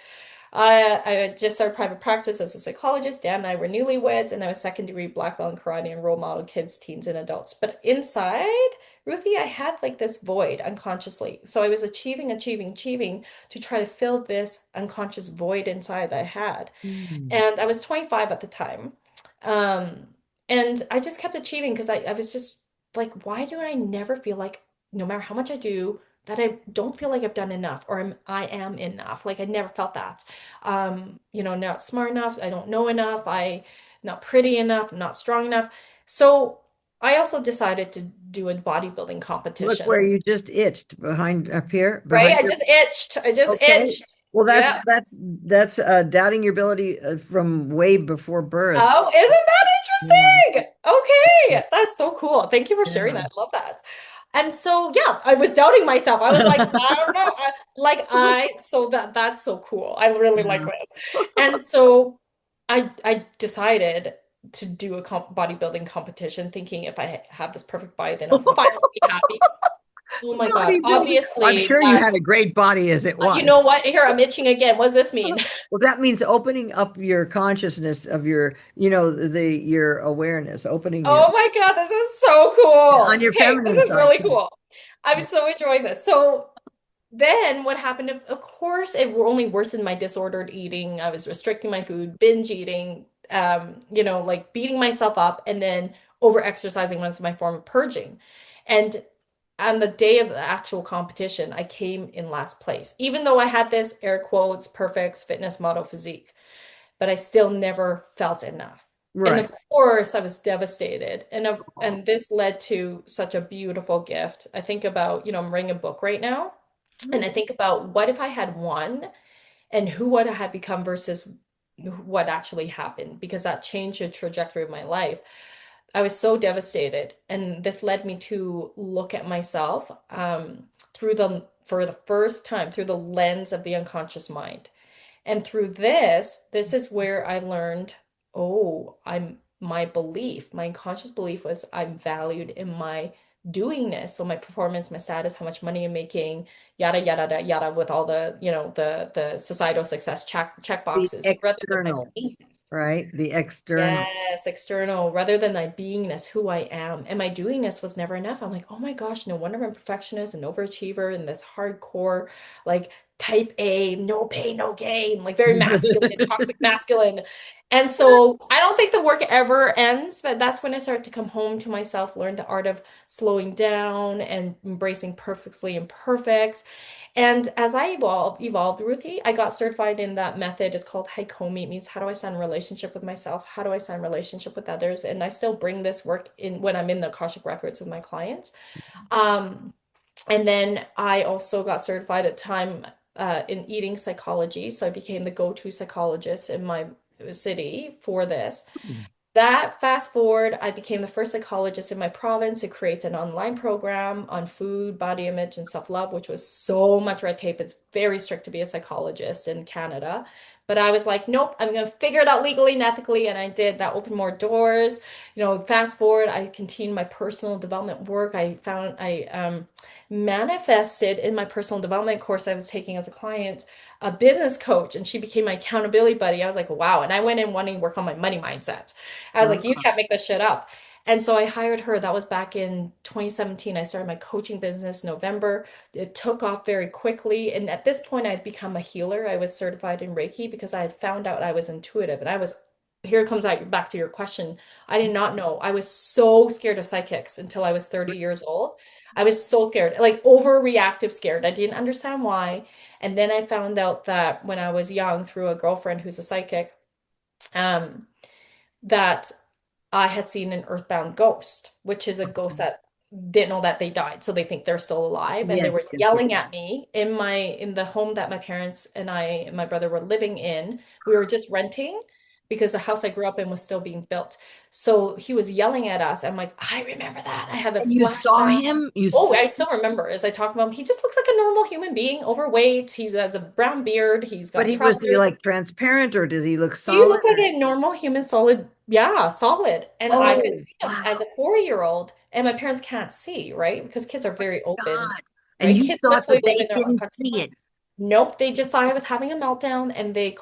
I had just started private practice as a psychologist. Dan and I were newlyweds, and I was second degree black belt in karate and role model kids, teens, and adults. But inside, Ruthie, I had like this void unconsciously. So I was achieving, achieving, achieving to try to fill this unconscious void inside that I had. Hmm. And I was 25 at the time. Um, and I just kept achieving because I was just like, why do I never feel like, no matter how much I do, that I don't feel like I've done enough or I am enough. Like I never felt that. Not smart enough, I don't know enough, I not pretty enough, I'm not strong enough. So I also decided to do a bodybuilding Look where competition, you just itched behind up here, right? behind I your. just itched. I just Okay. itched. Well, that's Yeah. that's that's doubting your ability from way before birth. Oh, isn't Yeah. that interesting? Okay, that's so cool. Thank you for sharing Yeah. that. I love that. And so, yeah, I was doubting myself. I was like, I don't know. So that's so cool. I really like Yeah. this. And so I decided to do a bodybuilding competition, thinking if I have this perfect body, then I'll finally be happy. Oh my God. Bodybuilding. I'm Obviously, sure you had a great body as it you was. know what? Here, I'm itching again. What does this mean? Well, that means opening up your consciousness of your awareness, opening your Oh my God, this is so cool. on your Okay, this feminine is side really too. cool. I'm so enjoying this. So then what happened? Of course, it only worsened my disordered eating. I was restricting my food, binge eating, like beating myself up, and then over exercising was my form of purging. And on the day of the actual competition, I came in last place, even though I had this air quotes perfect fitness model physique, but I still never felt enough. And Right. of course, I was devastated. And this led to such a beautiful gift. I think about, I'm writing a book right now, and I think about what if I had won and who would I have become versus what actually happened, because that changed the trajectory of my life. I was so devastated, and this led me to look at myself for the first time through the lens of the unconscious mind. And through this is where I learned, oh, my belief, my unconscious belief was I'm valued in my doingness. So my performance, my status, how much money I'm making, yada yada yada yada, with all the, the societal success check The boxes, rather than my being. externals, right? The external. Yes, external, rather than my beingness, who I am. And my doingness was never enough. I'm like, oh my gosh, no wonder I'm a perfectionist and overachiever and this hardcore, like type A, no pain, no gain, like very masculine, toxic masculine. And so I don't think the work ever ends, but that's when I started to come home to myself, learn the art of slowing down and embracing perfectly imperfect. And as I evolved, Ruthie, I got certified in that method. It's called Haikomi. It means how do I stand in relationship with myself? How do I stand in relationship with others? And I still bring this work in when I'm in the Akashic records with my clients. Um, and then I also got certified at the time in eating psychology. So I became the go-to psychologist in my city for this. That fast forward, I became the first psychologist in my province to create an online program on food, body image, and self-love, which was so much red tape. It's very strict to be a psychologist in Canada. But I was like, nope, I'm going to figure it out legally and ethically. And I did. That opened more doors. Fast forward, I continued my personal development work. I manifested in my personal development course I was taking as a client a business coach, and she became my accountability buddy. I was like, wow. And I went in wanting to work on my money mindset. I was like, you Ah, can't make this shit up. And so I hired her. That was back in 2017. I started my coaching business in November. It took off very quickly. And at this point, I had become a healer. I was certified in Reiki because I had found out I was intuitive. And here comes back to your question. I did not know. I was so scared of psychics until I was 30 years old. I was so scared, like overreactive scared. I didn't understand why. And then I found out that when I was young, through a girlfriend who's a psychic, um, that I had seen an earthbound ghost, which is a ghost that didn't know that they died, so they think they're still alive, and they yes, were yes, yes. yelling at me in the home that my parents and I and my brother were living in. We were just renting. because the house I grew up in was still being built. So he was yelling at us. I'm like, I remember that. I had a And you saw flashback. him? Oh, I still remember as I talk about him. He just looks like a normal human being, overweight. He has a brown beard. He's But got was he trousers. like transparent or does he look You solid look like or? a normal human, solid, yeah, solid. And I could Oh, see him as wow. a 4-year-old, and my parents can't see, right? Because kids are very open, God. And right? you Kids saw it, literally but live they in their didn't unconscious see mind. it. Nope, they just thought I was having a meltdown, and they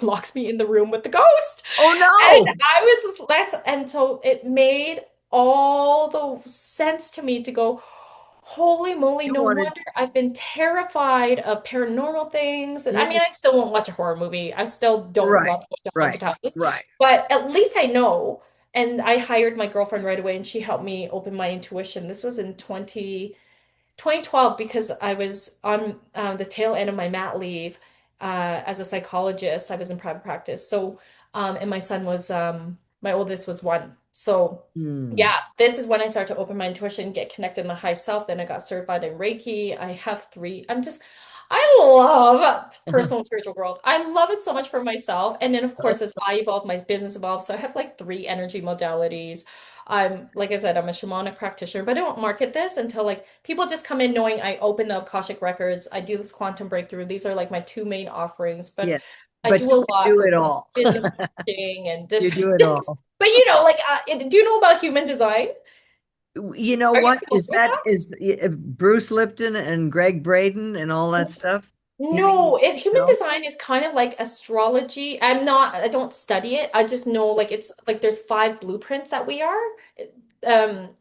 locks me in the room with the ghost. Oh And no. I was just and so it made all the sense to me to go, holy moly, You no wanted, wonder I've been terrified of paranormal things. And I yeah, mean, I still won't watch a horror movie. I still don't right, love going to haunted right, houses, right. but at least I know. And I hired my girlfriend right away, and she helped me open my intuition. This was in 2012 because I was on the tail end of my mat leave as a psychologist. I was in private practice. So, and my son was, my oldest was 1. So, Hmm. yeah, this is when I started to open my intuition, get connected in my high self. Then I got certified in Reiki. I have 3. I love personal and spiritual growth. I love it so much for myself. And then, of course, as I evolve, my business evolves. So I have like 3 energy modalities. Like I said, I'm a shamanic practitioner, but I don't market this until like people just come in knowing I open the Akashic records. I do this quantum breakthrough. These are like my 2 main offerings, but Yes, I but do you a can lot do with it all. business coaching and You different do it things. all. But like, do you know about human design? You know Are you what? familiar with that? Bruce Lipton and Greg Braden and all that stuff? You mean No, human no? design is kind of like astrology. I don't study it. I just know like it's like there's 5 blueprints that we are.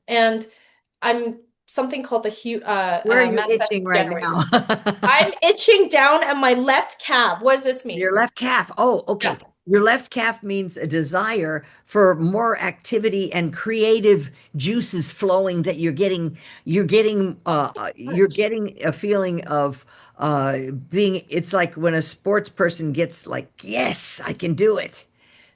And I'm something called the Where are you itching manifesting right generator. now? I'm itching down at my left calf. What does this Your mean? left calf. Oh, Yeah. okay. Your left calf means a desire for more activity and creative juices flowing that you're Touch. getting a feeling of being it's like when a sports person gets like, yes, I can do it.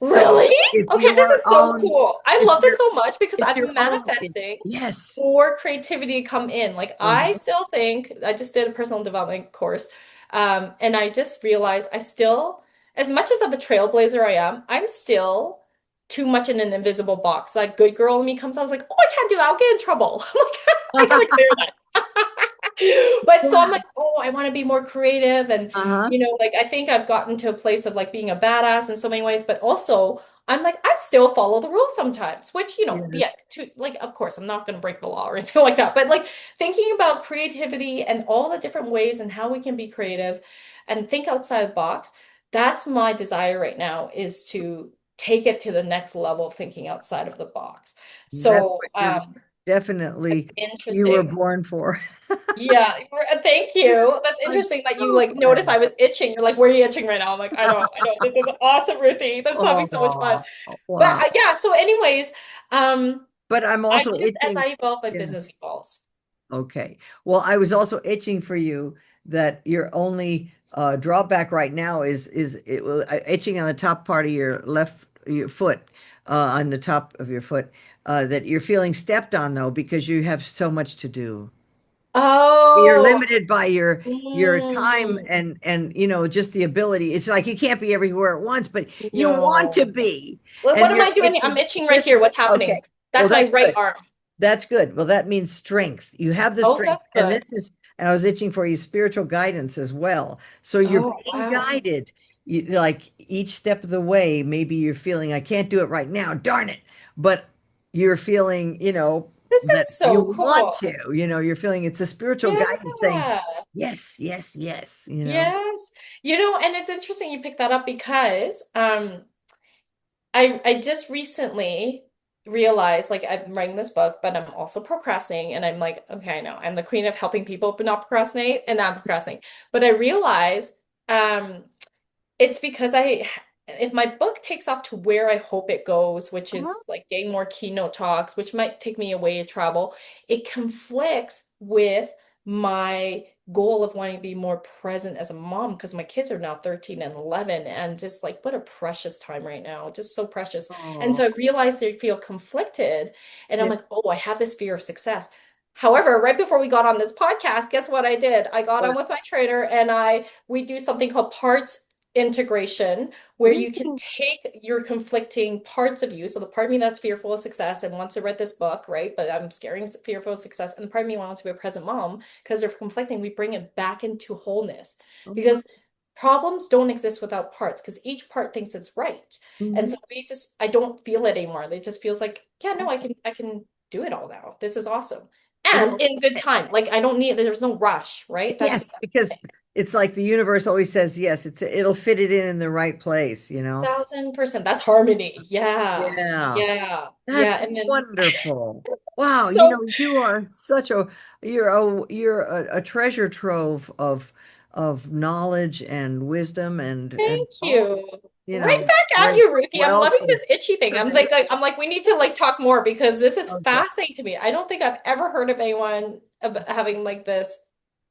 So Really? it's Okay, this your is so own, cool. I it's love this your so much because it's your I'm own, manifesting yes. for creativity to come in. Like I Uh-huh. still think I just did a personal development course, and I just realized I still, as much as of a trailblazer I am, I'm still too much in an invisible box. Like good girl in me comes out, I was like, oh, I can't do that. I'll get in trouble. I'm like, I gotta clear that. But so I'm like, oh, I want to be more creative. And, Uh-huh. like I think I've gotten to a place of like being a badass in so many ways, but also I'm like, I still follow the rules sometimes, which, Yes. yeah, like, of course, I'm not going to break the law or anything like that. But like thinking about creativity and all the different ways and how we can be creative and think outside the box, that's my desire right now is to take it to the next level of thinking outside of the box. That's So, what you're definitely you were interesting. born for. Yeah, thank you. That's I'm interesting that you so like notice glad. I was itching. You're like, where are you itching right now? I'm like, I know. This is awesome, Ruthie. That's having so much fun. Oh, But wow. yeah, so anyways, um, But I'm I also just as itching. I evolve, my Yeah. business evolves. Okay. Well, I was also itching for you that your only drawback right now is itching on the top part of your foot, on the top of your foot, that you're feeling stepped on though because you have so much to do. You're Oh, limited by your time mm, and just the ability. It's like you can't be everywhere at once, but you want to no. be, Well, what and am you're I doing? I'm itching. itching right This here. is What's happening? okay. Well, That's my that's right good. arm. That's good. Well, that means strength. You have the Oh, strength, that's and good. this is, and I was itching for you spiritual guidance as well. So you're Oh, being wow. guided. Like each step of the way, maybe you're feeling, I can't do it right now, darn it. But you're feeling, This that is you so want cool. to, you're feeling it's a spiritual guidance saying, Yeah. yes, yes, yes. Yes. And it's interesting you picked that up because I just recently realized like I'm writing this book, but I'm also procrastinating and I'm like, okay, I know I'm the queen of helping people but not procrastinate and not procrastinate. But I realize um it's because if my book takes off to where I hope it goes, which Uh-huh. is like getting more keynote talks, which might take me away to travel, it conflicts with my goal of wanting to be more present as a mom because my kids are now 13 and 11 and just like what a precious time right now, just so precious. And Oh, so I realized they feel conflicted and I'm yeah. like, oh, I have this fear of success. However, right before we got on this podcast, guess what I did? I got on What? with my trainer and we do something called parts integration where you can Ooh. take your conflicting parts of you. So the part of me that's fearful of success and wants to read this book, right? But I'm scaring fearful of success. And the part of me wants to be a present mom because they're conflicting. We bring it back into wholeness Oh my. because problems don't exist without parts because each part thinks it's right. And Mhm. so I don't feel it anymore. It just feels like, yeah, no, I can do it all now. This is awesome. And Well, in good time. Like I don't need, there's no rush, right? That's yes, because it's like the universe always says yes, it'll fit it in the right place, you know? 1000%. That's harmony. Yeah. Yeah. Yeah. That's Yeah. And then wonderful. Wow, so you are a treasure trove of knowledge and wisdom and thank all, you. you Right know, back at great you, Ruthie. I'm wealth loving of this itchy thing. information. I'm like, we need to like talk more because this is Okay. fascinating to me. I don't think I've ever heard of anyone having like this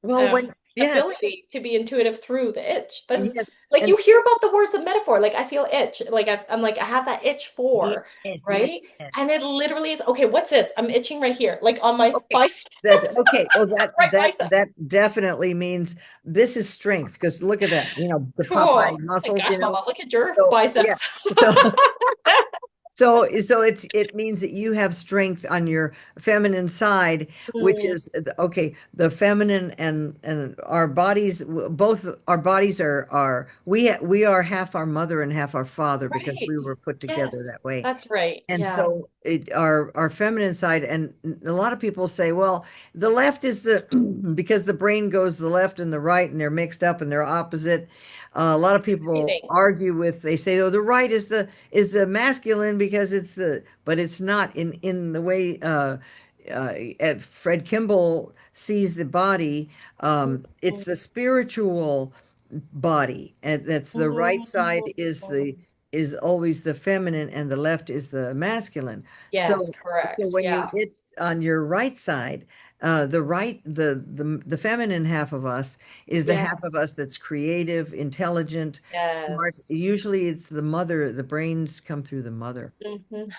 Well, um when yes, ability to be intuitive through the itch. That's yes, like and you hear about the words of metaphor. Like I feel itch. Like I'm like I have that itch yes, for, yes, right? And yes. it literally is okay. What's this? I'm itching right here, like on my Okay. bicep, That okay. Well, right bicep. that definitely means this is strength because look at that, the Popeye Cool. My muscles, gosh, Mama, look at your So yeah. biceps. So so it means that you have strength on your feminine side, which Mm, is okay. The feminine and our bodies, both our bodies we are half our mother and half our father because right. we were put together Yes, that way. that's right. And Yeah. so our feminine side, and a lot of people say, well, the left is the because the brain goes the left and the right, and they're mixed up and they're opposite. A lot of people Fascinating. argue with, they say, oh, the right is the masculine because but it's not in the way Fred Kimball sees the body. It's the spiritual body, and that's the right side Mm. is always the feminine and the left is the masculine. Yes, So correct. when you Yeah. hit on your right side, the feminine half of us is the half of Yes. us that's creative, intelligent, smart. Yes. Usually it's the mother, the brains come through the mother. Mhm.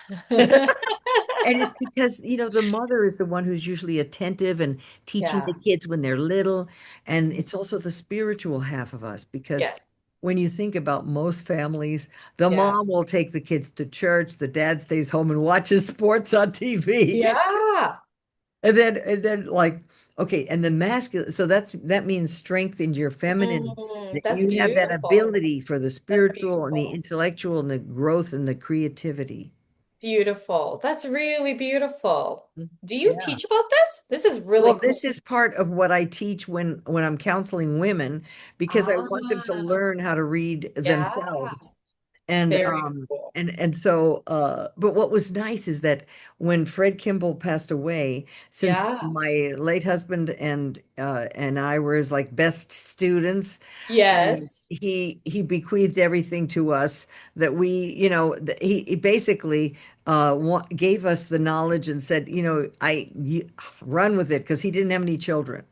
And it's because, the mother is the one who's usually attentive and teaching the Yeah. kids when they're little. And Mhm. it's also the spiritual half of us because Yes. when you think about most families, the Yeah. mom will take the kids to church, the dad stays home and watches sports on TV. Yeah. And then like, okay, and the masculine, so that means strength in your feminine, that That's you have that beautiful. ability for the That's spiritual and the beautiful. intellectual and the growth and the creativity. Beautiful. That's really beautiful. Do you Yeah. teach about this? This is really Well, cool. this is part of what I teach when I'm counseling women because I want them to Ah, learn how to read yeah. themselves. And Very cool. so but what was nice is that when Fred Kimball passed away, since Yeah. my late husband and I were his like best students, Yes. he bequeathed everything to us that he basically gave us the knowledge and said, run with it because he didn't have any children.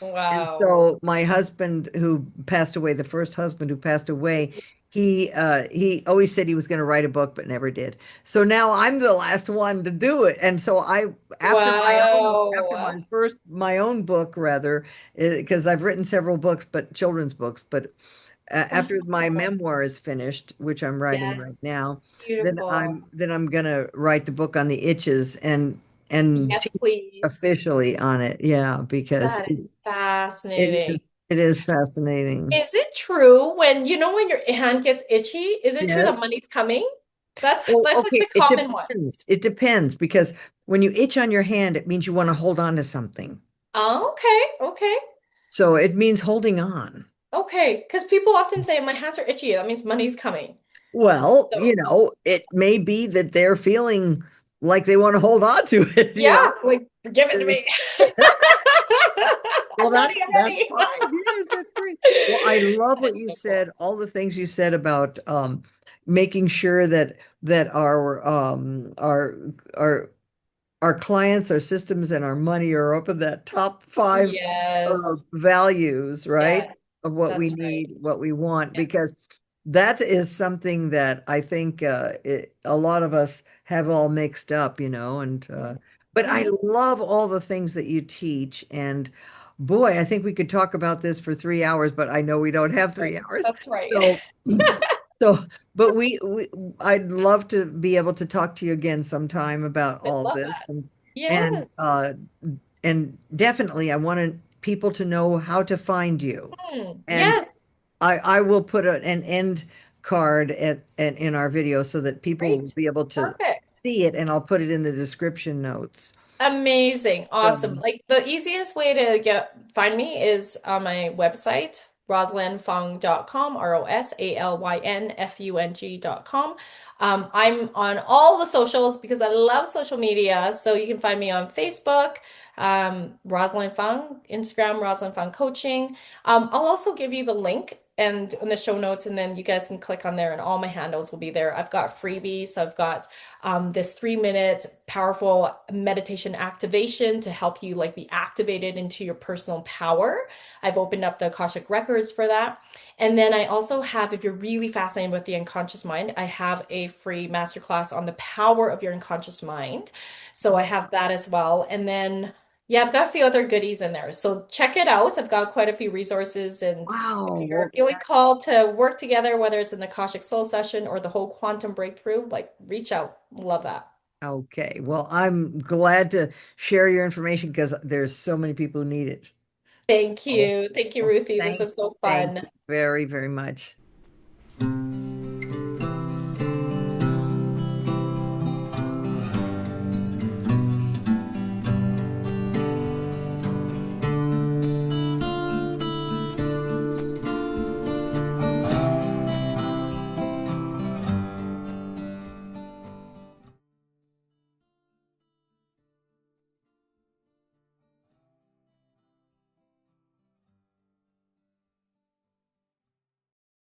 And Wow. so my husband who passed away, the first husband who passed away, he always said he was going to write a book but never did. So now I'm the last one to do it. And so I after Wow. my own book rather, because I've written several books but children's books, but after my Wow. memoir is finished, which I'm writing Yes. right now, Beautiful. then I'm gonna write the book on the itches and Yes, teach please. officially on it. Yeah, because That is it is fascinating. it is fascinating. Is it true when your hand gets itchy, is it true Yeah. that money's coming? That's Well, that's like okay, the common one. It depends because when you itch on your hand, it means you want to hold on to something. Oh, okay, okay, So it means holding on. okay. Because people often say my hands are itchy. That means money's coming. Well, So it may be that they're feeling like they want to hold on to it, yeah, like give it to me. Well, I'm ready. I'm that's ready. fine. Yes, that's great. Well, I love That what is you so cool. said, all the things you said about making sure that our our clients, our systems, and our money are up in that top five Yes. values, right? Yeah, Of what we that's right. need, what we want, Yeah. because that is something that I think a lot of us have all mixed up, and but I Mhm. love all the things that you teach, and Boy, I think we could talk about this for 3 hours, but I know we don't have Right. 3 hours. That's right. So, so, but I'd love to be able to talk to you again sometime about I all love this, that. and Yeah. uh, and definitely I wanted people to know how to find you. And Yes. I will put an end card in our video so that people will Great. be able to Perfect. see it, and I'll put it in the description notes. Amazing. Awesome. So, Like the easiest way to find me is on my website, rosalynfung.com, rosalynfung.com. I'm on all the socials because I love social media. So you can find me on Facebook, Rosalyn Fung, Instagram, Rosalyn Fung Coaching. I'll also give you the link and in the show notes, and then you guys can click on there, and all my handles will be there. I've got freebies. I've got this 3 minute powerful meditation activation to help you like be activated into your personal power. I've opened up the Akashic records for that. And then I also have, if you're really fascinated with the unconscious mind, I have a free masterclass on the power of your unconscious mind. So I have that as well. And then yeah, I've got a few other goodies in there. So check it out. I've got quite a few resources. And if wow. you're Well, feeling called to work together, whether it's in the Akashic Soul session or the whole quantum breakthrough, like reach out. Love that. okay. Well, I'm glad to share your information because there's so many people who need it. Thank So, you. Thank you, well, Ruthie. This thank was so thank you fun. very, very much.